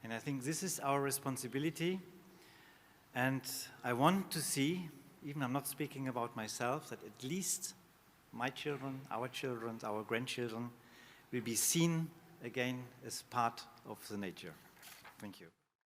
And I think this is our responsibility. And I want to see, even I'm not speaking about myself, that at least my children, our grandchildren will be seen again as part of the nature. Thank you.